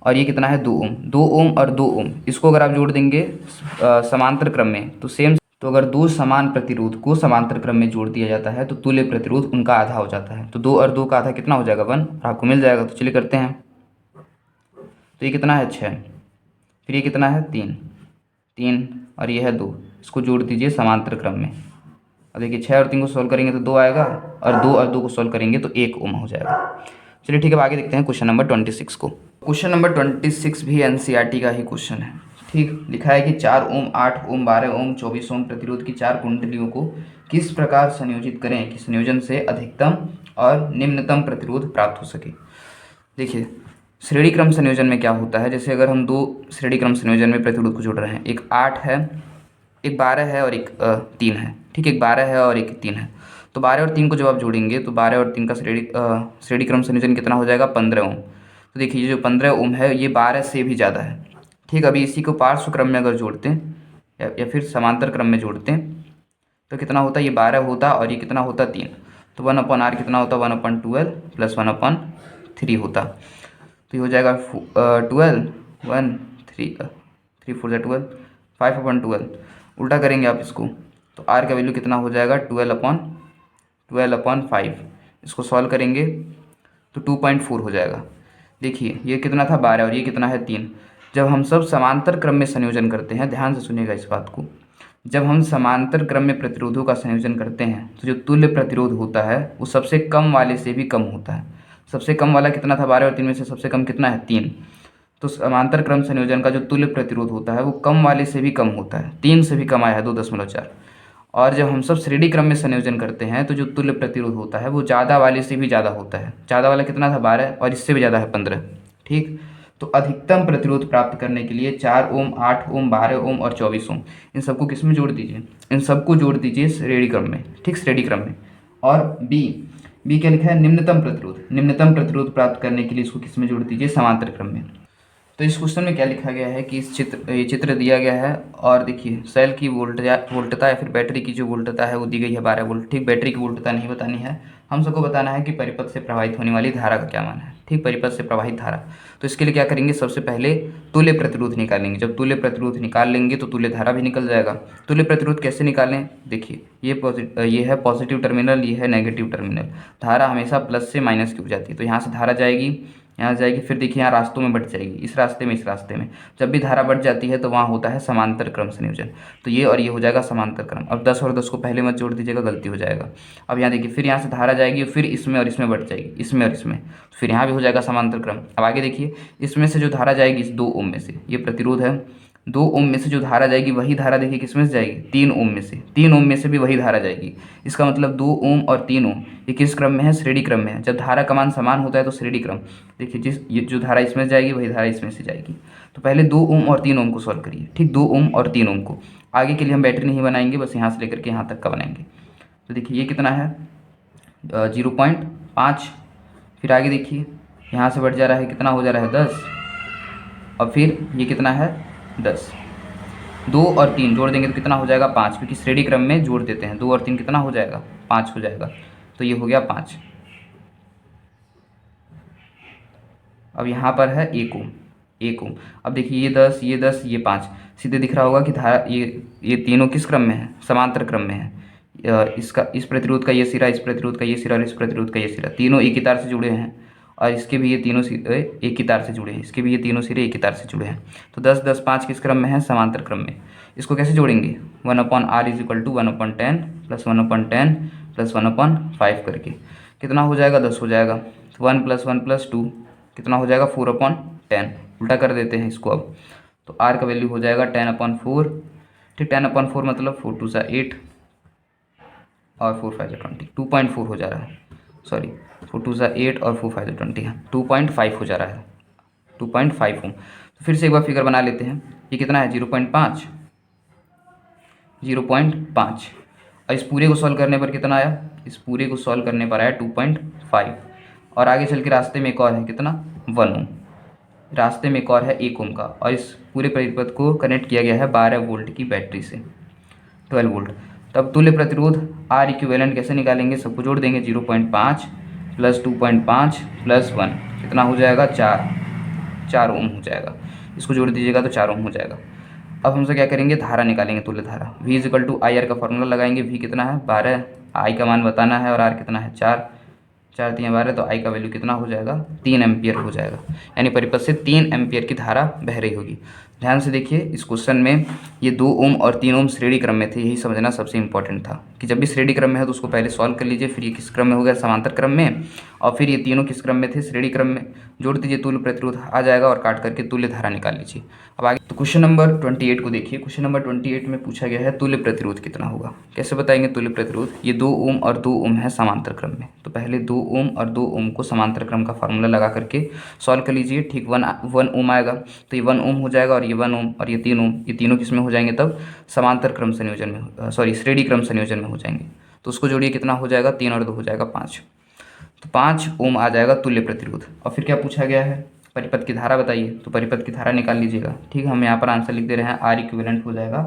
S1: और ये कितना है 2 ओम। 2 ओम और 2 ओम इसको अगर आप जोड़ देंगे समांतर क्रम में तो सेम, तो अगर दो समान प्रतिरोध को समांतर क्रम में जोड़ दिया जाता है तो तुल्य प्रतिरोध उनका आधा हो जाता है। तो 2 और 2 का आधा कितना हो जाएगा, 1, और आपको मिल जाएगा। तो चलिए करते हैं। तो ये कितना है 6, फिर ये कितना है 3 और ये है 2, इसको जोड़ दीजिए समांतर क्रम में। अब देखिए 6 और 3 को सॉल्व करेंगे तो 2 आएगा, और 2 और 2 को सॉल्व करेंगे तो 1 ओम हो जाएगा। चलिए ठीक है, आगे देखते हैं क्वेश्चन नंबर 26 को। क्वेश्चन नंबर 26 भी एनसीईआरटी का ही क्वेश्चन है। ठीक, लिखा है कि 4 ओम 8 ओम 12 ओम 24 ओम प्रतिरोध की 4 कुंडलियों को किस प्रकार संयोजित करें कि संयोजन से अधिकतम और निम्नतम प्रतिरोध प्राप्त हो सके। देखिए श्रेणी क्रम संयोजन में क्या होता है, जैसे अगर हम 2 श्रेणी क्रम संयोजन में प्रतिरोध को जोड़ रहे हैं, एक 8 है, एक 12 है और एक 3 है। ठीक है, एक 12 है और एक 3 है। तो 12 और 3 को जब आप जोड़ेंगे तो 12 और 3 का श्रेणी क्रम संयोजन कितना हो जाएगा, 15 ओम। तो देखिए ये जो 15 ओम है ये 12 से भी ज़्यादा है। ठीक, अभी इसी को पार्श्व क्रम में अगर जोड़ते हैं या फिर समांतर क्रम में जोड़ते हैं तो कितना होता है, ये 12 होता और ये कितना होता 3। तो 1/r कितना होता, 1/12 प्लस 1/3 होता। तो ये हो जाएगा 12 1 3 3 4 12 5/12। उल्टा करेंगे आप इसको तो r का वैल्यू कितना हो जाएगा, 12/5। इसको सॉल्व करेंगे तो 2.4 हो जाएगा। देखिए ये कितना था, 12 और ये कितना है 3। जब हम सब समांतर क्रम में संयोजन करते हैं, ध्यान से सुनिएगा इस बात को, जब हम समांतर क्रम में प्रतिरोधों का संयोजन करते हैं तो जो तुल्य प्रतिरोध होता है वो सबसे कम वाले से भी कम होता है। सबसे कम वाला कितना था, 12 और 3 में से सबसे कम कितना है, 3। तो समांतर क्रम संयोजन का जो तुल्य प्रतिरोध होता है वो कम वाले से भी कम होता है, 3 से भी कम आया है, 2.4। और जब हम सब श्रेणी क्रम में संयोजन करते हैं तो जो तुल्य प्रतिरोध होता है वो ज़्यादा वाले से भी ज़्यादा होता है। ज़्यादा वाला कितना था, 12, और इससे भी ज़्यादा है 15। ठीक, तो अधिकतम प्रतिरोध प्राप्त करने के लिए 4 ओम 8 ओम 12 ओम और 24 ओम इन सबको किस में जोड़ दीजिए, इन सबको जोड़ दीजिए श्रेणी क्रम में। ठीक, श्रेणी क्रम में। और बी क्या लिखा है, निम्नतम प्रतिरोध। निम्नतम प्रतिरोध प्राप्त करने के लिए इसको किस में जोड़ दीजिए, समांतर क्रम में। तो इस क्वेश्चन में क्या लिखा गया है कि ये चित्र दिया गया है और देखिए सेल की वोल्टता या फिर बैटरी की जो वोल्टता है वो दी गई है 12 वोल्ट। ठीक, बैटरी की वोल्टता नहीं बतानी है, हम सबको बताना है कि परिपथ से प्रवाहित होने वाली धारा का क्या मान है। ठीक, परिपथ से प्रवाहित धारा। तो इसके लिए क्या करेंगे, सबसे पहले तुल्य प्रतिरोध निकालेंगे। जब तुल्य प्रतिरोध निकाल लेंगे तो तुल्य धारा भी निकल जाएगा। तुल्य प्रतिरोध कैसे निकालें, देखिए ये है पॉजिटिव टर्मिनल, ये है नेगेटिव टर्मिनल। धारा हमेशा प्लस से माइनस की हो जाती है, तो यहाँ से धारा जाएगी, यहाँ जाएगी, फिर देखिए यहाँ रास्तों में बढ़ जाएगी, इस रास्ते में इस रास्ते में। जब भी धारा बढ़ जाती है तो वहाँ होता है समांतर क्रम संयोजन। तो ये और ये हो जाएगा समांतर क्रम। अब 10 और 10 को पहले मत जोड़ दीजिएगा, गलती हो जाएगा। अब यहाँ देखिए फिर यहाँ से धारा जाएगी, फिर इसमें और इसमें बढ़ जाएगी, इसमें और इसमें, तो फिर यहाँ भी हो जाएगा समांतर क्रम। अब आगे देखिए इसमें से जो धारा जाएगी इस 2 ओम में से, ये प्रतिरोध है, 2 ओम में से जो धारा जाएगी वही धारा देखिए किस में से जाएगी, 3 ओम में से, 3 ओम में से भी वही धारा जाएगी। इसका मतलब 2 ओम और 3 ओम ये किस क्रम में है, श्रेणी क्रम में है। जब धारा का मान समान होता है तो श्रेणी क्रम, देखिए ये जो धारा इसमें जाएगी वही धारा इसमें से जाएगी। तो पहले 2 ओम और 3 ओम को सॉल्व करिए, ठीक, 2 ओम और 3 ओम को। आगे के लिए हम बैटरी नहीं बनाएंगे, बस यहाँ से लेकर के यहाँ तक का बनाएंगे। तो देखिए ये कितना है 0.5, फिर आगे देखिए यहाँ से बढ़ जा रहा है, कितना हो जा रहा है 10, और फिर ये कितना है 10। 2 और 3 जोड़ देंगे तो कितना हो जाएगा 5, क्योंकि श्रेणी क्रम में जोड़ देते हैं। 2 और 3 कितना हो जाएगा 5 हो जाएगा, तो ये हो गया 5। अब यहाँ पर है 1 ओम, 1 ओम। अब देखिए ये 10, ये 10, ये 5, सीधे दिख रहा होगा कि धारा ये तीनों किस क्रम में है, समांतर क्रम में है। इसका इस प्रतिरोध का ये सिरा, इस प्रतिरोध का ये सिरा और इस प्रतिरोध का ये सिरा, तीनों एक ही तार से जुड़े हैं, और इसके भी ये तीनों सिरे एक ही तार से जुड़े हैं, इसके भी ये तीनों सिरे एक ही तार से जुड़े हैं। तो 10, 10, 5 किस क्रम में है, समांतर क्रम में। इसको कैसे जोड़ेंगे, 1/r = 1/10 + 1/10 + 1/5 करके कितना हो जाएगा 10 हो जाएगा। 1 + 1 + 2 कितना हो जाएगा 4/10। उल्टा कर देते हैं इसको अब, तो r का वैल्यू हो जाएगा 10/4, ठीक, 10/4 मतलब 4 2 8 और 4 5 20, 2.4 हो जा रहा है, सॉरी 4 2 8 और 4 5 20 है, 2.5 हो जा रहा है, 2.5 ओम। तो फिर से एक बार फिगर बना लेते हैं, ये कितना है 0.5, 0.5, और इस पूरे को सॉल्व करने पर कितना आया, इस पूरे को सॉल्व करने पर आया 2.5, और आगे चल के रास्ते में एक और है कितना 1 ओम, रास्ते में एक और है 1 ओम का, और इस पूरे परिपथ को कनेक्ट किया गया है 12 वोल्ट की बैटरी से, 12 वोल्ट। तब तुल्य प्रतिरोध R इक्विवेलेंट कैसे निकालेंगे, सबको जोड़ देंगे, 0.5 + 2.5 + 1 कितना हो जाएगा 4 ओम हो जाएगा। इसको जोड़ दीजिएगा तो 4 ओम हो जाएगा। अब हमसे क्या करेंगे, धारा निकालेंगे, तुल्य धारा। V = IR का फॉर्मूला लगाएंगे। V कितना है 12, I का मान बताना है, और R कितना है 4, 4 3 12, तो I का वैल्यू कितना हो जाएगा 3 एम्पियर हो जाएगा, यानी परिपथ से 3 एम्पियर की धारा बह रही होगी। ध्यान से देखिए, इस क्वेश्चन में ये 2 ओम और 3 ओम श्रेणी क्रम में थे, यही समझना सबसे इंपॉर्टेंट था कि जब भी श्रेणी क्रम में है तो उसको पहले सॉल्व कर लीजिए, फिर ये किस क्रम में हो गया, समांतर क्रम में, और फिर ये तीनों किस क्रम में थे, श्रेणी क्रम में। जोड़ दीजिए, तुल्य प्रतिरोध आ जाएगा, और काट करके तुल्य धारा निकाल लीजिए। अब आगे तो क्वेश्चन नंबर 28 को देखिए। क्वेश्चन नंबर 28 में पूछा गया है तुल्य प्रतिरोध कितना होगा। कैसे बताएंगे तुल्य प्रतिरोध, ये 2 ओम और 2 ओम है समांतर क्रम में, तो पहले 2 ओम और 2 ओम को समांतर क्रम का फार्मूला लगा करके सॉल्व कर लीजिए, ठीक। 1 ओम आएगा, तो ये 1 ओम हो जाएगा, और ये 1 ओम और ये 3 ओम, ये तीनों किस में हो जाएंगे तब, समांतर क्रम संयोजन में, सॉरी श्रेणी क्रम संयोजन में हो जाएंगे। तो उसको जोड़िए, कितना हो जाएगा 3 और 2 हो जाएगा 5, तो 5 ओम आ जाएगा तुल्य प्रतिरोध। और फिर क्या पूछा गया है, परिपथ की धारा बताइए, तो परिपथ की धारा निकाल लीजिएगा, ठीक। हम यहाँ पर आंसर लिख दे रहे हैं, R इक्विवेलेंट हो जाएगा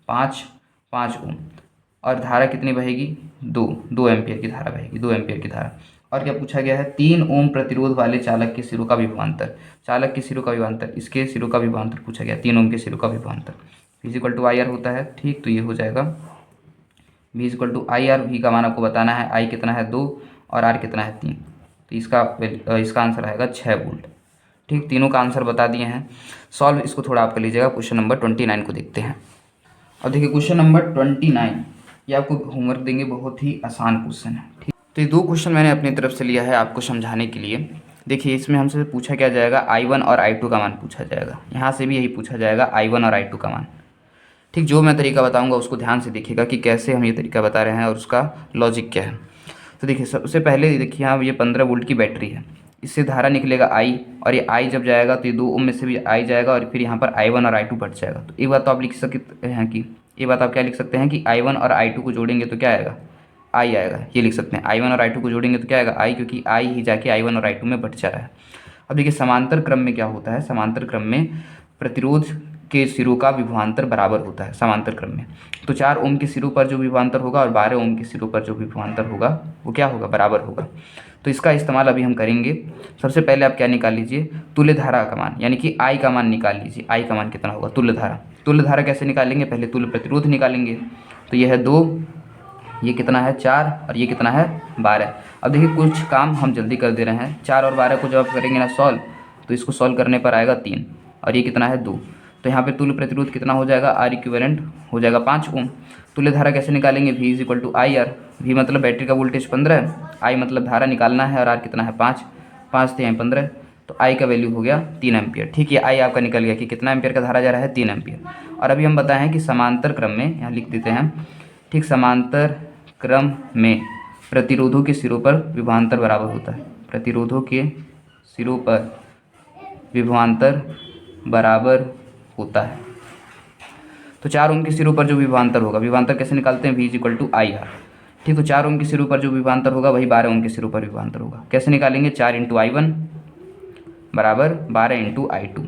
S1: 5 ओम, और धारा कितनी बहेगी 2 एम्पियर की धारा बहेगी, 2 एम्पियर की धारा। और क्या पूछा गया है, 3 ओम प्रतिरोध वाले चालक के सिरों का विभवांतर, चालक के सिरों का विभवांतर, इसके सिरों का विभवांतर पूछा गया, 3 ओम के सिरों का विभवांतर। V = IR होता है, ठीक, तो ये हो जाएगा V = IR। V का मान आपको बताना है, I कितना है 2 और R कितना है 3, तो इसका आंसर आएगा 6 वोल्ट, ठीक। तीनों का आंसर बता दिए हैं। सॉल्व इसको थोड़ा आप कर लीजिएगा। क्वेश्चन नंबर 29 को देखते हैं। अब देखिए क्वेश्चन नंबर 29, ये आपको होमवर्क देंगे, बहुत ही आसान क्वेश्चन है, ठीक। तो ये 2 क्वेश्चन मैंने अपनी तरफ से लिया है आपको समझाने के लिए। देखिए इसमें हमसे पूछा क्या जाएगा, I1 और I2 का मान पूछा जाएगा, यहाँ से भी यही पूछा जाएगा I1 और I2 का मान, ठीक। जो मैं तरीका बताऊँगा उसको ध्यान से देखिएगा कि कैसे हम ये तरीका बता रहे हैं और उसका लॉजिक क्या है। तो देखिए सबसे पहले देखिए यहाँ ये 15 वोल्ट की बैटरी है, इससे धारा निकलेगा I, और ये I जब जाएगा तो ये 2 ओम में से भी I जाएगा, और फिर यहाँ पर I1 और I2 बढ़ जाएगा। तो एक बात तो आप लिख सकते हैं कि, ये बात आप क्या लिख सकते हैं कि I1 और I2 को जोड़ेंगे तो क्या आएगा, I आएगा, ये लिख सकते हैं। I1 और I2 को जोड़ेंगे तो क्या आएगा I, क्योंकि I ही जाके I1 और I2 में बढ़ जा रहा है। अब देखिए समांतर क्रम में क्या होता है, समांतर क्रम में प्रतिरोध के सिरों का विभवांतर बराबर होता है समांतर क्रम में। तो 4 ओम के सिरों पर जो विभवांतर होगा और 12 ओम के सिरों पर जो विभवांतर होगा वो क्या होगा, बराबर होगा। तो इसका इस्तेमाल अभी हम करेंगे। सबसे पहले आप क्या निकाल लीजिए, तुल्य धारा का मान, यानी कि I का मान निकाल लीजिए। I का मान कितना होगा, तुल्य धारा। तुल्य धारा कैसे निकालेंगे, पहले तुल्य प्रतिरोध निकालेंगे। तो यह है 2, ये कितना है 4, और ये कितना है 12। अब देखिए कुछ काम हम जल्दी कर दे रहे हैं। 4 और 12 को जब आप करेंगे ना सॉल्व, तो इसको सॉल्व करने पर आएगा 3, और ये कितना है 2। तो यहाँ पे तुल्य प्रतिरोध कितना हो जाएगा, R इक्विवेलेंट हो जाएगा 5 ओम। तुल्य धारा कैसे निकालेंगे, V = IR। V मतलब बैटरी का वोल्टेज 15 है, I मतलब धारा निकालना है, और R कितना है 5, 5 × 15, तो आई का वैल्यू हो गया 3 एम्पियर। ठीक, ये आई आपका निकल गया कि कितना एम्पियर का धारा जा रहा है, 3 एम्पियर। और अभी हम बताएं कि समांतर क्रम में, यहाँ लिख देते हैं, ठीक, समांतर क्रम में प्रतिरोधों के सिरों पर विभवांतर बराबर होता है। प्रतिरोधों के सिरों पर विभवांतर बराबर होता है। तो 4 ओम के सिरों पर जो विभवांतर होगा, विभवांतर कैसे निकालते हैं, V = IR। ठीक, तो 4 ओम के सिरों पर जो विभवांतर होगा वही 12 ओम के सिरों पर विभवांतर होगा। कैसे निकालेंगे, 4 × I1 बराबर 12 × I2।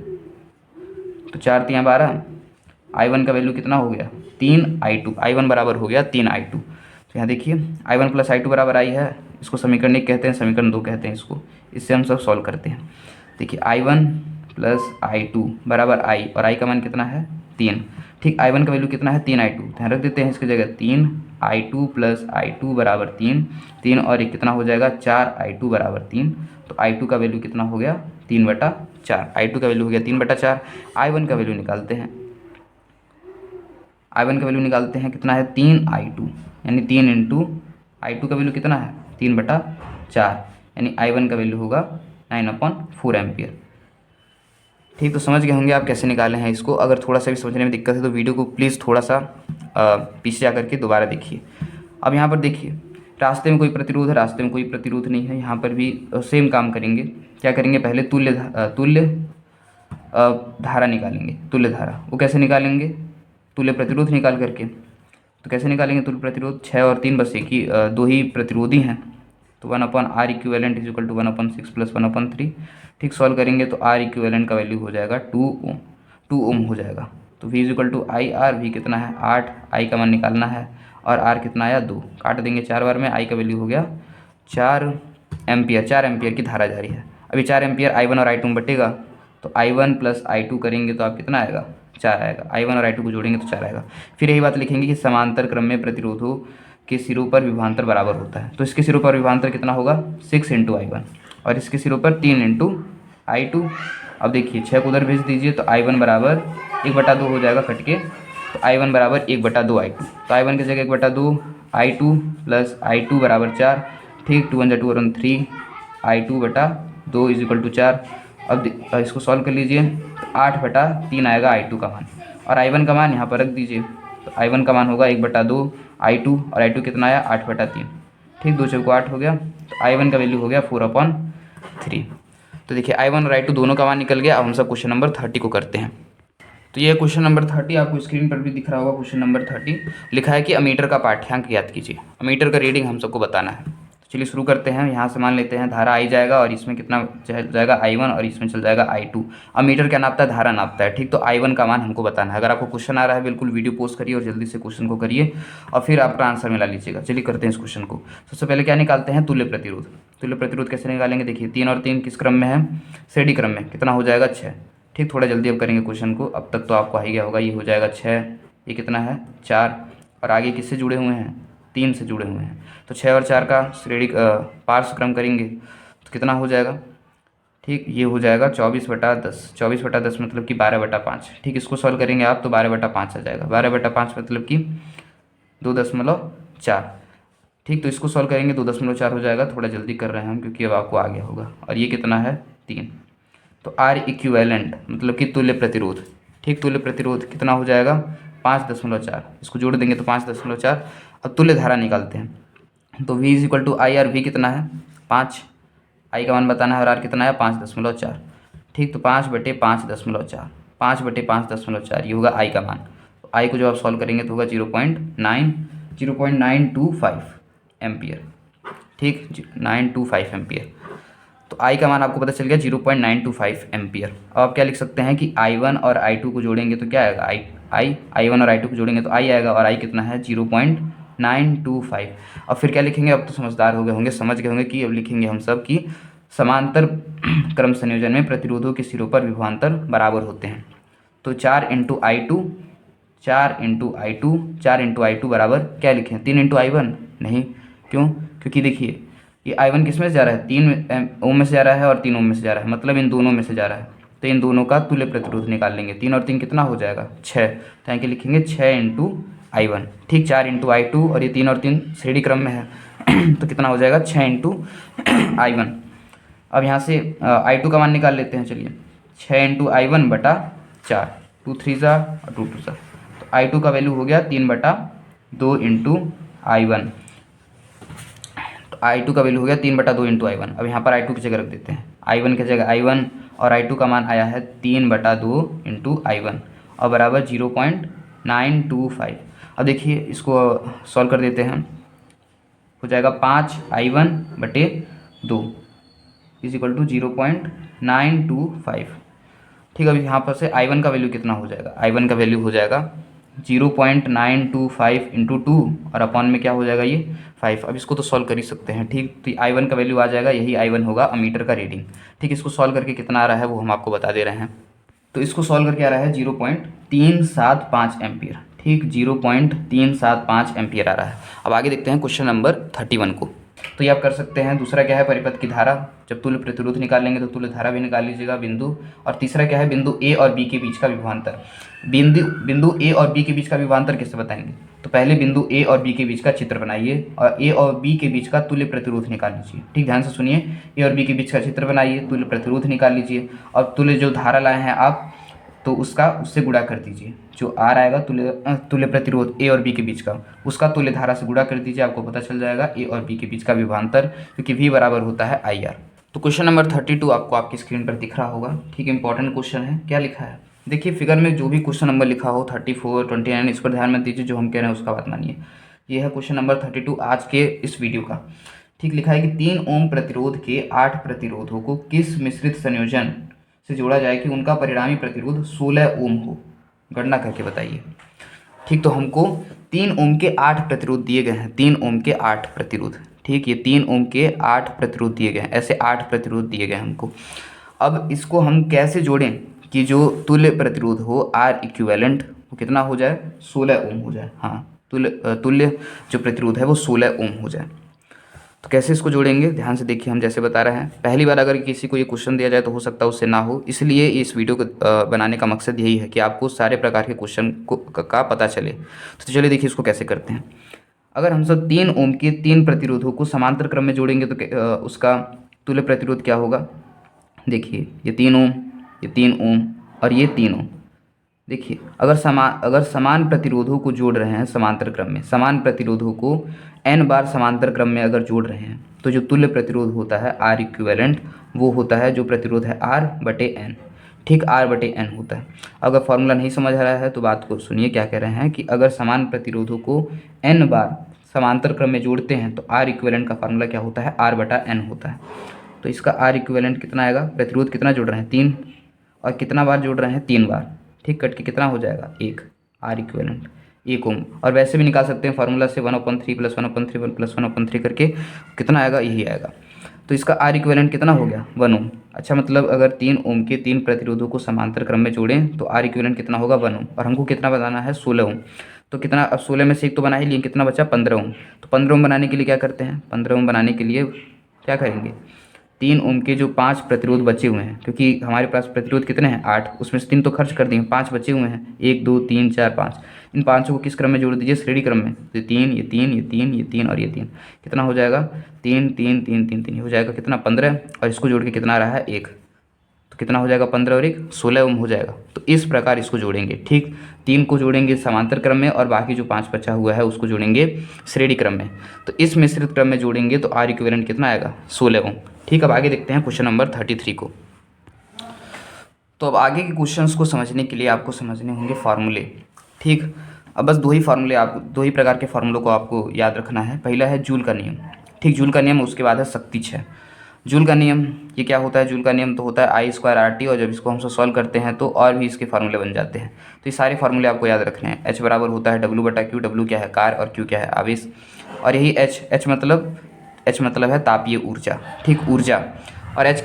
S1: तो 4 × 12, I1 का वैल्यू कितना हो गया, 3 I2। I1 बराबर हो गया 3 I2। तो यहाँ देखिए I1 + I2 बराबर I है, इसको समीकरण 1 कहते हैं, समीकरण 2 कहते हैं इसको। इससे हम सब सॉल्व करते हैं। देखिए I1 + I2 बराबर I, और I का मान कितना है, 3। ठीक, I1 का वैल्यू कितना है, 3 I2। ध्यान रख देते हैं इसकी जगह 3 I2 + I2 बराबर 3 और 1 कितना हो जाएगा, 4 I2 बराबर 3। तो I2 का वैल्यू कितना हो गया, 3/4। I2 का वैल्यू हो गया 3/4। I1 का वैल्यू निकालते हैं, I1 का वैल्यू निकालते हैं, कितना है, 3 I2, यानी 3 × I2 का वैल्यू कितना है, 3/4, यानी I1 का वैल्यू होगा 9/4 एम्पियर। ठीक, तो समझ गए होंगे आप कैसे निकाले हैं इसको। अगर थोड़ा सा भी समझने में दिक्कत है तो वीडियो को प्लीज़ थोड़ा सा पीछे जा करके दोबारा देखिए। अब यहाँ पर देखिए, रास्ते में कोई प्रतिरोध है, रास्ते में कोई प्रतिरोध नहीं है। यहाँ पर भी सेम काम करेंगे। क्या करेंगे, पहले तुल्य धारा निकालेंगे। तुल्य धारा वो कैसे निकालेंगे, तुल्य प्रतिरोध निकाल करके। तो कैसे निकालेंगे तुल्य प्रतिरोध, 6 और 3 बस एक ही, 2 ही प्रतिरोधी हैं। तो 1/R इक्विवेलेंट = 1/6 + 1/3। ठीक, सॉल्व करेंगे तो R इक्विवेलेंट का वैल्यू हो जाएगा 2 ओम हो जाएगा। तो V = IR, V कितना है 8, I का मान निकालना है, और R कितना आया 2, काट देंगे 4 बार में, I का वैल्यू हो गया 4 एम्पियर। 4 एम्पियर की धारा जारी है। अभी 4 एम्पियर I1 और I2 में बटेगा, तो I1 + I2 करेंगे तो आप कितना आएगा, 4 आएगा। I1 और I2 को जोड़ेंगे तो 4 आएगा। फिर यही बात लिखेंगे कि समांतर क्रम में प्रतिरोधों के सिरों पर विभवांतर बराबर होता है। तो इसके सिरों पर विभवांतर कितना होगा, 6 × I1, और इसके सिरों पर 3 × I2। अब देखिए 6 को उधर भेज दीजिए तो I1 बराबर 1/2 हो जाएगा कट के। तो I1 बराबर 1/2 I2। तो I1 की जगह 1/2 I2 + I2 बराबर 4। ठीक, 2 × 2 = 3, I2/2 = 4। अब इसको सॉल्व कर लीजिए, 8/3 आएगा I2 का मान, और I1 का मान यहाँ पर रख दीजिए। तो I1 का मान होगा 1/2 I2, और I2 कितना आया, 8/3। ठीक, 2 × 4 = 8 हो गया। तो I1 का वैल्यू हो गया 4/3। तो देखिए I1 और I2 दोनों का मान निकल गया। अब हम सब क्वेश्चन नंबर 30 को करते हैं। तो ये क्वेश्चन नंबर 30 आपको स्क्रीन पर भी दिख रहा होगा। क्वेश्चन नंबर 30 लिखा है कि अमीटर का पाठ्यांक ज्ञात कीजिए। अमीटर का रीडिंग हम सबको बताना है। तो चलिए शुरू करते हैं। यहाँ से मान लेते हैं धारा आई जाएगा, और इसमें कितना चल जाएगा, I1, और इसमें चल जाएगा I2। अमीटर क्या नापता है, धारा नापता है। ठीक, तो I1 का मान हमको बताना है। अगर आपको क्वेश्चन आ रहा है, बिल्कुल वीडियो पोस्ट करिए और जल्दी से क्वेश्चन को करिए, और फिर आपका आंसर मिला लीजिएगा। चलिए करते हैं इस क्वेश्चन को। सबसे पहले क्या निकालते हैं, तुल्य प्रतिरोध। तुल्य प्रतिरोध कैसे निकालेंगे, देखिए 3 और 3 किस क्रम में है, श्रेणी क्रम में। कितना हो जाएगा, 6। ठीक, थोड़ा जल्दी अब करेंगे क्वेश्चन को। अब तक तो आपको आ ही गया होगा। ये हो जाएगा 6, ये कितना है 4, और आगे किससे जुड़े हुए हैं, 3 से जुड़े हुए हैं। तो 6 और 4 का श्रेणी पार्श्व क्रम करेंगे तो कितना हो जाएगा, ठीक, ये हो जाएगा 24/10। 24/10 मतलब कि 12/5। ठीक, इसको सॉल्व करेंगे आप तो 12/5 आ जाएगा। 12/5 मतलब कि 2.4। ठीक, तो इसको सॉल्व करेंगे 2.4 हो जाएगा। थोड़ा जल्दी कर रहे हैं हम क्योंकि अब आपको आ गया होगा। और ये कितना है, 3। तो R इक्विवेलेंट मतलब कि तुल्य प्रतिरोध। ठीक, तुल्य प्रतिरोध कितना हो जाएगा, 5.4। इसको जोड़ देंगे तो 5.4। अब तुल्य धारा निकालते हैं। तो V = IR। V कितना है, 5, I का मान बताना है, और R कितना है, 5.4। ठीक, तो 5/5.4, 5/5.4 ये होगा I का मान। तो I को जब आप सॉल्व करेंगे तो होगा 0.925 एम्पियर। ठीक, 925 एम्पियर। तो I का मान आपको पता चल गया 0.925 एम्पियर। अब आप क्या लिख सकते हैं कि I1 और I2 को जोड़ेंगे तो क्या आएगा, I1 और I2 को जोड़ेंगे तो I आएगा, और I कितना है 0.925। अब फिर क्या लिखेंगे, अब तो समझदार हो गए होंगे, समझ गए होंगे कि अब लिखेंगे हम सब कि समांतर क्रम संयोजन में प्रतिरोधों के सिरों पर विभवांतर बराबर होते हैं। तो 4 × I2, 4 × I2 बराबर क्या लिखें, 3 × I1 नहीं, क्यों, क्योंकि देखिए ये I1 किस में से जा रहा है, 3 ओम में से जा रहा है और 3 ओम में से जा रहा है, मतलब इन दोनों में से जा रहा है। तो इन दोनों का तुल्य प्रतिरोध निकाल लेंगे। 3 और 3 कितना हो जाएगा, 6। तो यहाँ के लिखेंगे 6 × I1। ठीक, 4 × I2, और ये 3 और 3 श्रेणी क्रम में है तो कितना हो जाएगा, 6 × I1। अब यहाँ से I2 का मान निकाल लेते हैं। चलिए 6 × I1/4, 2 3 ज़ा और 2 2 ज़ा, तो I2 का वैल्यू हो गया 3/2 × I1। तो I2 का वैल्यू हो गया 3/2 × I1। अब यहाँ पर I2 की जगह रख देते हैं, I1 की जगह I1, और I2 का मान आया है 3/2 × I1 और बराबर 0.925। अब देखिए इसको सॉल्व कर देते हैं, हो जाएगा 5I1/2 इज इक्वल टू 0.925। ठीक है, अब यहाँ पर से I1 का वैल्यू कितना हो जाएगा, I1 का वैल्यू हो जाएगा 0.925 × 2 और अपॉन में क्या हो जाएगा ये 5। अब इसको तो सॉल्व कर ही सकते हैं। ठीक, तो I1 का वैल्यू आ जाएगा, यही I1 होगा अमीटर का रीडिंग। ठीक, इसको सॉल्व करके कितना आ रहा है वो हम आपको बता दे रहे हैं। तो इसको सॉल्व करके आ रहा है 0.375 एम्पियर। ठीक, 0.375 एम्पियर आ रहा है। अब आगे देखते हैं क्वेश्चन नंबर 31 को। तो ये आप कर सकते हैं। दूसरा क्या है, परिपथ की धारा। जब तुल्य प्रतिरोध निकालेंगे तो तुल्य धारा भी निकाल लीजिएगा, बिंदु। और तीसरा क्या है, बिंदु ए और बी के बीच का विभवांतर। बिंदु ए और बी के बीच का विभवांतर कैसे बताएंगे, तो पहले बिंदु ए और बी के बीच का चित्र बनाइए और ए और बी के बीच का तुल्य प्रतिरोध निकाल लीजिए। ठीक, ध्यान से सुनिए, ए और बी के बीच का चित्र बनाइए, तुल्य प्रतिरोध निकाल लीजिए और तुल्य जो धारा लाए हैं आप तो उससे गुणा कर दीजिए। जो आर आएगा तुल्य प्रतिरोध ए और बी के बीच का, उसका तुल्य धारा से गुणा कर दीजिए, आपको पता चल जाएगा ए और बी के बीच का विभवांतर, क्योंकि V बराबर होता है IR। तो क्वेश्चन नंबर 32 आपको आपकी स्क्रीन पर दिख रहा होगा। ठीक, इंपॉर्टेंट क्वेश्चन है। क्या लिखा है देखिए, फिगर में जो भी क्वेश्चन नंबर लिखा हो 34, 29 इस पर ध्यान मत दीजिए, जो हम कह रहे हैं उसका बात मानिए। ये है क्वेश्चन नंबर 32 आज के इस वीडियो का। ठीक, लिखा है कि 3 ओम प्रतिरोध के 8 प्रतिरोधों को किस मिश्रित संयोजन से जोड़ा जाए कि उनका परिणामी प्रतिरोध 16 ओम हो, गणना करके बताइए। ठीक, तो हमको 3 ओम के 8 प्रतिरोध दिए गए हैं, 3 ओम के 8 प्रतिरोध। ठीक, ये 3 ओम के 8 प्रतिरोध दिए गए हैं, ऐसे 8 प्रतिरोध दिए गए हैं हमको। अब इसको हम कैसे जोड़ें कि जो तुल्य प्रतिरोध हो R इक्विवेलेंट वो कितना हो जाए, 16 ओम हो जाए। हाँ, तुल्य जो प्रतिरोध है वो 16 ओम हो जाए। तो कैसे इसको जोड़ेंगे, ध्यान से देखिए। हम जैसे बता रहे हैं, पहली बार अगर किसी को ये क्वेश्चन दिया जाए तो हो सकता है उससे ना हो, इसलिए इस वीडियो को बनाने का मकसद यही है कि आपको सारे प्रकार के क्वेश्चन का पता चले। तो चलिए देखिए इसको कैसे करते हैं। अगर हम सब 3 ओम के 3 प्रतिरोधों को समांतर क्रम में जोड़ेंगे तो उसका तुल्य प्रतिरोध क्या होगा। देखिए ये 3 ओम, ये 3 ओम और ये 3 ओम। देखिए अगर समान प्रतिरोधों को जोड़ रहे हैं समांतर क्रम में, समान प्रतिरोधों को n बार समांतर क्रम में अगर जोड़ रहे हैं तो जो तुल्य प्रतिरोध होता है R इक्विवेलेंट वो होता है जो प्रतिरोध है R/n। ठीक, R/n होता है। अगर फॉर्मूला नहीं समझ आ रहा है तो बात को सुनिए, क्या कह रहे हैं कि अगर समान प्रतिरोधों को n बार समांतर क्रम में जोड़ते हैं तो R इक्विवेलेंट का फार्मूला क्या होता है, R/n होता है। तो इसका R इक्विवेलेंट कितना आएगा, प्रतिरोध कितना जोड़ रहे हैं 3 और कितना बार जोड़ रहे हैं 3 बार। ठीक, कट के कितना हो जाएगा 1, R इक्विवेलेंट 1 ओम। और वैसे भी निकाल सकते हैं फार्मूला से 1/3 + 1/3 + 1/3 करके कितना आएगा, यही आएगा। तो इसका R इक्विवेलेंट कितना हो गया 1 ओम। अच्छा, मतलब अगर 3 ओम के 3 प्रतिरोधों को समांतर क्रम में जोड़ें तो R इक्विवेलेंट कितना होगा 1 ओम, और हमको कितना बनाना है 16 ओम। तो कितना, अब 16 में से एक तो बना ही लिए, कितना बचा 15 ओम। तो 15 ओम बनाने के लिए क्या करते हैं, 15 ओम बनाने के लिए क्या करेंगे, 3 ओम के जो 5 प्रतिरोध बचे हुए हैं, क्योंकि हमारे पास प्रतिरोध कितने हैं 8, उसमें से 3 तो खर्च कर दिए, 5 बचे हुए हैं, 1 2 3 4 5। इन 5 को किस क्रम में जोड़ दीजिए, श्रेणी क्रम में। तो 3 ये 3 ये 3 ये 3 और ये 3, कितना हो जाएगा 3 3 3 3 3, हो जाएगा कितना 15, और इसको जोड़ के कितना आ रहा है 1, तो कितना हो जाएगा 15 और 1 16 ओम हो जाएगा। तो इस प्रकार इसको जोड़ेंगे। ठीक, 3 को जोड़ेंगे समांतर क्रम में और बाकी जो 5 बचा हुआ है उसको जोड़ेंगे श्रेणी क्रम में। तो इस मिश्रित क्रम में जोड़ेंगे तो R इक्विवेलेंट कितना आएगा 16 ओम। ठीक, अब आगे देखते हैं क्वेश्चन नंबर 33 को। तो अब आगे के क्वेश्चंस को समझने के लिए आपको समझने होंगे फार्मूले। ठीक, अब बस दो ही प्रकार के फार्मूलों को आपको याद रखना है। पहला है जूल का नियम। ठीक, जूल का नियम, उसके बाद है शक्ति 6। जूल का नियम ये क्या होता है, जूल का नियम तो होता है I² RT, और जब इसको हम सॉल्व करते हैं तो और भी इसके फार्मूले बन जाते हैं। तो ये सारे फार्मूले आपको याद रखने हैं। H बराबर होता है W/Q, W क्या है कार्य और Q क्या है आवेश, और यही H मतलब है तापीय ऊर्जा। ठीक, ऊर्जा। और H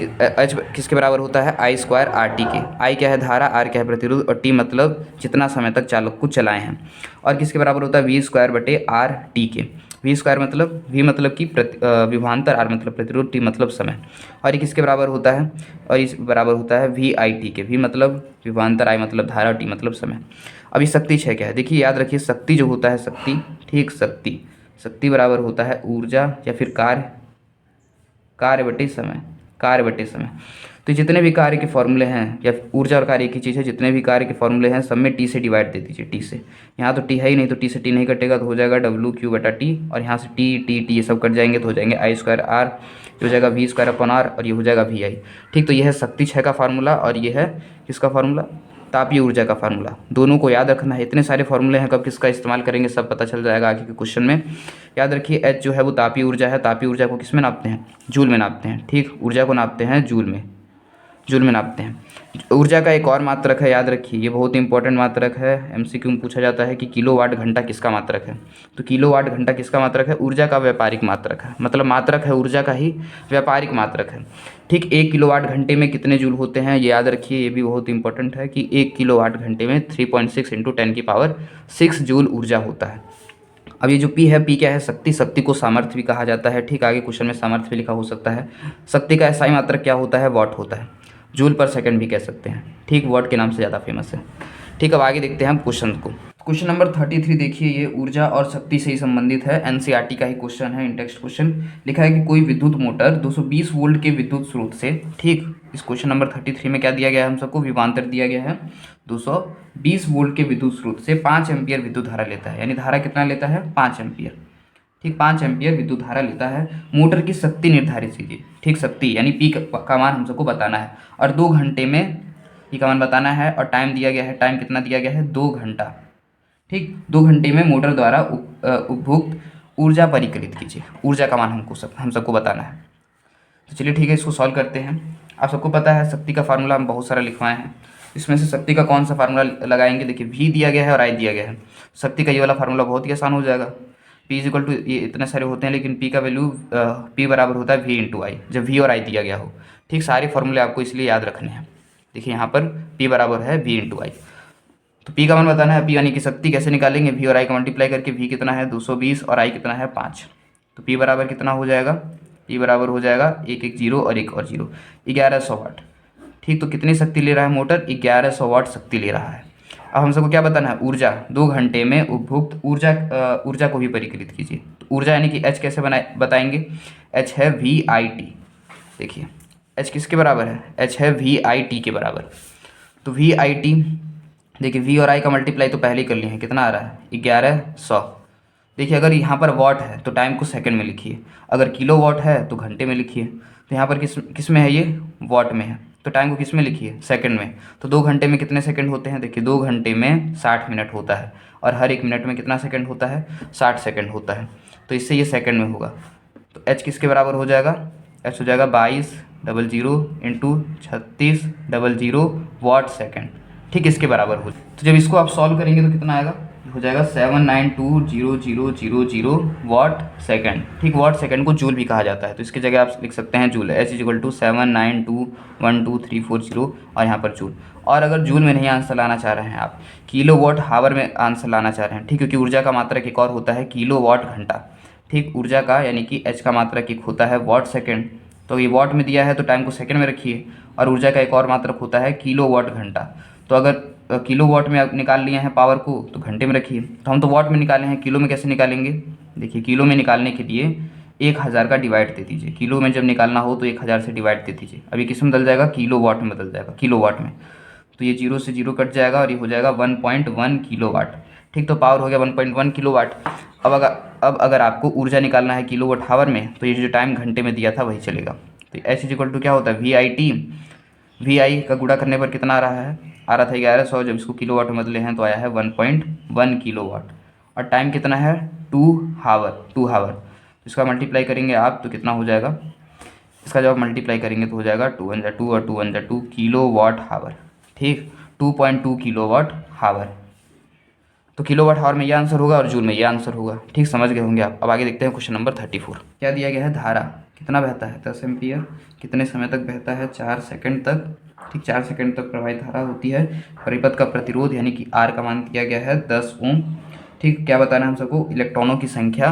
S1: किसके बराबर होता है I² RT के। I क्या है धारा, R क्या है प्रतिरोध, और T मतलब जितना समय तक चालक को चलाए हैं। और किसके बराबर होता है V²/RT के। V मतलब कि विभवांतर, R मतलब प्रतिरोध, T मतलब समय। और ये किसके बराबर होता है, और इस बराबर होता है VIT के। V मतलब विभवांतर, I मतलब धारा, T मतलब समय। अब ये शक्ति 6 क्या है, देखिए याद रखिए, शक्ति जो होता है शक्ति, ठीक, शक्ति बराबर होता है ऊर्जा या फिर कार्य/समय। कार्य बटे समय। तो जितने भी कार्य के फॉर्मूले हैं, या ऊर्जा और कार्य एक ही चीज़ है, जितने भी कार्य के फॉर्मूले हैं सब में टी से डिवाइड दे दीजिए, टी से। यहाँ तो टी है ही नहीं, तो टी से टी नहीं कटेगा, तो हो जाएगा WQ बटा टी, और यहाँ से टी टी टी ये सब कट जाएंगे, तो हो जाएंगे I स्क्वायर R, ये हो जाएगा V स्क्वायर अपन R, और ये हो जाएगा VI। ठीक, तो ये है शक्ति क्षय का फार्मूला, और ये है किसका फार्मूला, तापीय ऊर्जा का फार्मूला। दोनों को याद रखना है, इतने सारे फार्मूले हैं, कब किसका इस्तेमाल करेंगे सब पता चल जाएगा आगे के क्वेश्चन में। याद रखिए H जो है वो तापीय ऊर्जा है, तापीय ऊर्जा को किस में नापते हैं, जूल में नापते हैं। ठीक, ऊर्जा को नापते हैं जूल में, जूल में नापते हैं। ऊर्जा का एक और मात्रक है, याद रखिए, ये बहुत इंपॉर्टेंट मात्रक है, MCQ में पूछा जाता है कि किलोवाट घंटा किसका मात्रक है। तो किलोवाट घंटा किसका मात्रक है, ऊर्जा का व्यापारिक मात्रक है, मतलब मात्रक है ऊर्जा का ही, व्यापारिक मात्रक है। ठीक, 1 किलोवाट घंटे में कितने जूल होते हैं ये याद रखिए, ये भी बहुत इंपॉर्टेंट है कि 1 किलोवाट घंटे में 3.6 × 10⁶ जूल ऊर्जा होता है। अब ये जो P है, P क्या है, शक्ति, शक्ति को सामर्थ्य भी कहा जाता है। ठीक, आगे क्वेश्चन में सामर्थ्य भी लिखा हो सकता है। शक्ति का SI मात्रक क्या होता है, वॉट होता है, जूल पर सेकंड भी कह सकते हैं। ठीक, वॉट के नाम से ज़्यादा फेमस है। ठीक, अब आगे देखते हैं हम क्वेश्चन को। क्वेश्चन नंबर 33 देखिए, ये ऊर्जा और शक्ति से ही संबंधित है, NCERT का ही क्वेश्चन है, इन टेक्स्ट क्वेश्चन। लिखा है कि कोई विद्युत मोटर 220 वोल्ट के विद्युत स्रोत से, ठीक, इस क्वेश्चन नंबर 33 में क्या दिया गया है, हम सबको विभवांतर दिया गया है 220 वोल्ट के विद्युत स्रोत से 5 एम्पियर विद्युत धारा लेता है, यानी धारा कितना लेता है, 5 एम्पियर। ठीक, 5 एम्पियर विद्युत धारा लेता है। मोटर की शक्ति निर्धारित कीजिए। ठीक, शक्ति यानी पी का मान हम सबको बताना है, और 2 घंटे में पी का मान बताना है, और टाइम दिया गया है, टाइम कितना दिया गया है, 2 घंटा। ठीक, 2 घंटे में मोटर द्वारा उपभोक्त ऊर्जा परिकलित कीजिए। ऊर्जा का मान हम सबको बताना है। तो चलिए ठीक है, इसको सॉल्व करते हैं। आप सबको पता है शक्ति का फार्मूला हम बहुत सारा लिखवाए हैं, इसमें से शक्ति का कौन सा फार्मूला लगाएंगे, देखिए V दिया गया है और I दिया गया है। शक्ति का ये वाला फार्मूला बहुत ही आसान हो जाएगा। P इक्वल टू, ये इतने सारे होते हैं लेकिन P का वैल्यू P बराबर होता है V × I, जब V और I दिया गया हो। ठीक, सारे फॉर्मूले आपको इसलिए याद रखने हैं। देखिए यहाँ पर P बराबर है V × I, तो P का मान बताना है। P यानी कि शक्ति कैसे निकालेंगे, V और I का मल्टीप्लाई करके। V कितना है 220 और I कितना है 5, तो P बराबर कितना हो जाएगा, P बराबर हो जाएगा 1 1 0 और 1 और 0, 1100 वाट। ठीक, तो कितनी शक्ति ले रहा है मोटर, 1100 वाट शक्ति ले रहा है। अब हम सबको क्या बताना है, ऊर्जा, 2 घंटे में उपभोक्त ऊर्जा को भी परिकलित कीजिए। तो ऊर्जा यानी कि H कैसे बताएंगे, H है VIT। देखिए H किसके बराबर है, H है VIT के बराबर। तो VIT, देखिए V और I का मल्टीप्लाई तो पहले ही कर लिए हैं, कितना आ रहा है 1100। देखिए अगर यहाँ पर वॉट है तो टाइम को सेकंड में लिखिए, अगर किलो वॉट है तो घंटे में लिखिए। तो यहाँ पर किस में है, ये वॉट में है, तो टाइम को किस में लिखिए, सेकंड में। तो 2 घंटे में कितने सेकंड होते हैं, देखिए 2 घंटे में 60 मिनट होता है, और हर 1 मिनट में कितना सेकंड होता है, 60 सेकंड होता है। तो इससे ये सेकंड में होगा। तो H किसके बराबर हो जाएगा, H हो जाएगा 2200 × 3600 वाट सेकंड। ठीक, इसके बराबर हो। तो जब इसको आप सॉल्व करेंगे तो कितना आएगा, हो जाएगा 7920000 वाट सेकंड। ठीक, वाट सेकंड को जूल भी कहा जाता है, तो इसकी जगह आप लिख सकते हैं जूल, H = 792122340, और यहाँ पर जूल। और अगर जूल में नहीं आंसर लाना चाह रहे हैं आप, किलो वाट हावर में आंसर लाना चाह रहे हैं। ठीक, क्योंकि ऊर्जा का मात्रक एक और होता है किलो वाट घंटा। ठीक, ऊर्जा का यानी कि H का मात्रक एक होता है वाट सेकंड, तो ये वाट में दिया है तो टाइम को सेकंड में रखिए। और ऊर्जा का एक और मात्रक होता है किलो वाट घंटा, तो अगर किलो वाट में आप निकाल लिए हैं पावर को तो घंटे में रखिए। तो हम तो वाट में निकाले हैं, किलो में कैसे निकालेंगे, देखिए किलो में निकालने के लिए 1000 का डिवाइड दे दीजिए। किलो में जब निकालना हो तो 1000 से डिवाइड दे दीजिए। अभी किस में बदल जाएगा, किलो वाट में बदल जाएगा, किलो वाट में। तो ये 0 से 0 कट जाएगा और ये हो जाएगा 1.1 किलो वाट। ठीक, तो पावर हो गया 1.1 किलो वाट। अब अगर आपको ऊर्जा निकालना है किलो वाट हावर में, तो ये जो टाइम घंटे में दिया था वही चलेगा। तो H = क्या होता है, VIT, VI का गुणा करने पर कितना आ रहा था 1100, जब इसको किलो वाट में बदले हैं तो आया है 1.1 किलो वाट। और टाइम कितना है 2 हावर। इसका मल्टीप्लाई करेंगे आप तो कितना हो जाएगा, इसका जब आप मल्टीप्लाई करेंगे तो हो जाएगा 2 1 2 और 2 1 2 किलो वाट हावर। ठीक, 2.2 किलो वाट हावर। तो किलो वाट हावर में ये आंसर होगा और जूल में ये आंसर होगा। ठीक, समझ गए होंगे आप। अब आगे देखते हैं क्वेश्चन नंबर 34। क्या दिया गया है, धारा कितना बहता है, 10 एम्पियर, कितने समय तक बहता है, 4 सेकंड तक। ठीक, 4 सेकंड तक प्रवाहित धारा होती है। परिपथ का प्रतिरोध यानी कि R का मान दिया गया है 10 ओम। ठीक, क्या बताना है हम सबको, इलेक्ट्रॉनों की संख्या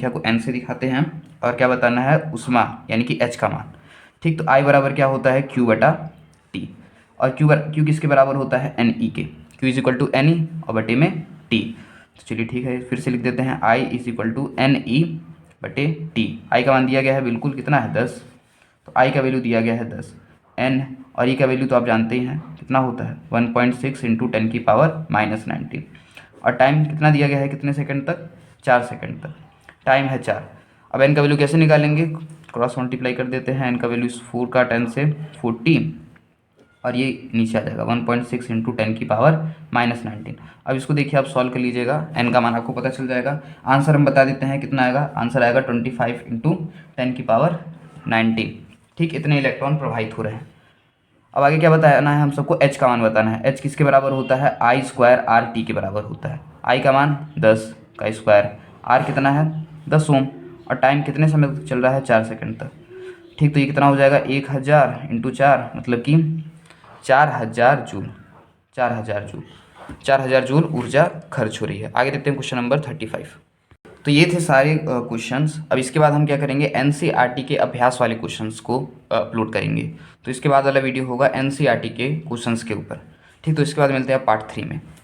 S1: को N से दिखाते हैं, और क्या बताना है, ऊष्मा यानी कि H का मान। ठीक, तो I बराबर क्या होता है, Q/T, और Q किसके बराबर होता है, Ne के। Q = Ne और बटे में T। तो चलिए ठीक है, फिर से लिख देते हैं, I = Ne/T। I का मान दिया गया है बिल्कुल कितना है, 10। तो आई का वैल्यू दिया गया है 10, एन और ई का वैल्यू तो आप जानते ही हैं कितना होता है 1.6 इंटू 10⁻⁻19। और टाइम कितना दिया गया है, कितने सेकंड तक, 4 सेकंड तक, टाइम है 4। अब एन का वैल्यू कैसे निकालेंगे, क्रॉस मल्टीप्लाई कर देते हैं, एन का वैल्यू 4 का 10 से 40 और ये नीचे आ जाएगा 1.6 इंटू 10⁻⁻19। अब इसको देखिए आप सॉल्व कर लीजिएगा, एन का मान आपको पता चल जाएगा। आंसर हम बता देते हैं कितना आएगा, आंसर आएगा 25 इंटू 10⁻19। ठीक, इतने इलेक्ट्रॉन प्रवाहित हो रहे हैं। अब आगे क्या बताना है हम सबको, एच का मान बताना है। एच किसके बराबर होता है, आई स्क्वायर आर टी के बराबर होता है। आई का मान 10 का स्क्वायर, आर कितना है 10 ओम, और टाइम कितने समय तक चल रहा है, 4 सेकंड तक। ठीक, तो ये कितना हो जाएगा 1000 इंटू 4 मतलब कि 4000 जूल, 4000 जूल ऊर्जा खर्च हो रही है। आगे देखते हैं क्वेश्चन नंबर 35। तो ये थे सारे क्वेश्चंस। अब इसके बाद हम क्या करेंगे, एनसीईआरटी के अभ्यास वाले क्वेश्चंस को अपलोड करेंगे। तो इसके बाद वाला वीडियो होगा एनसीईआरटी के क्वेश्चंस के ऊपर। ठीक, तो इसके बाद मिलते हैं पार्ट 3 में।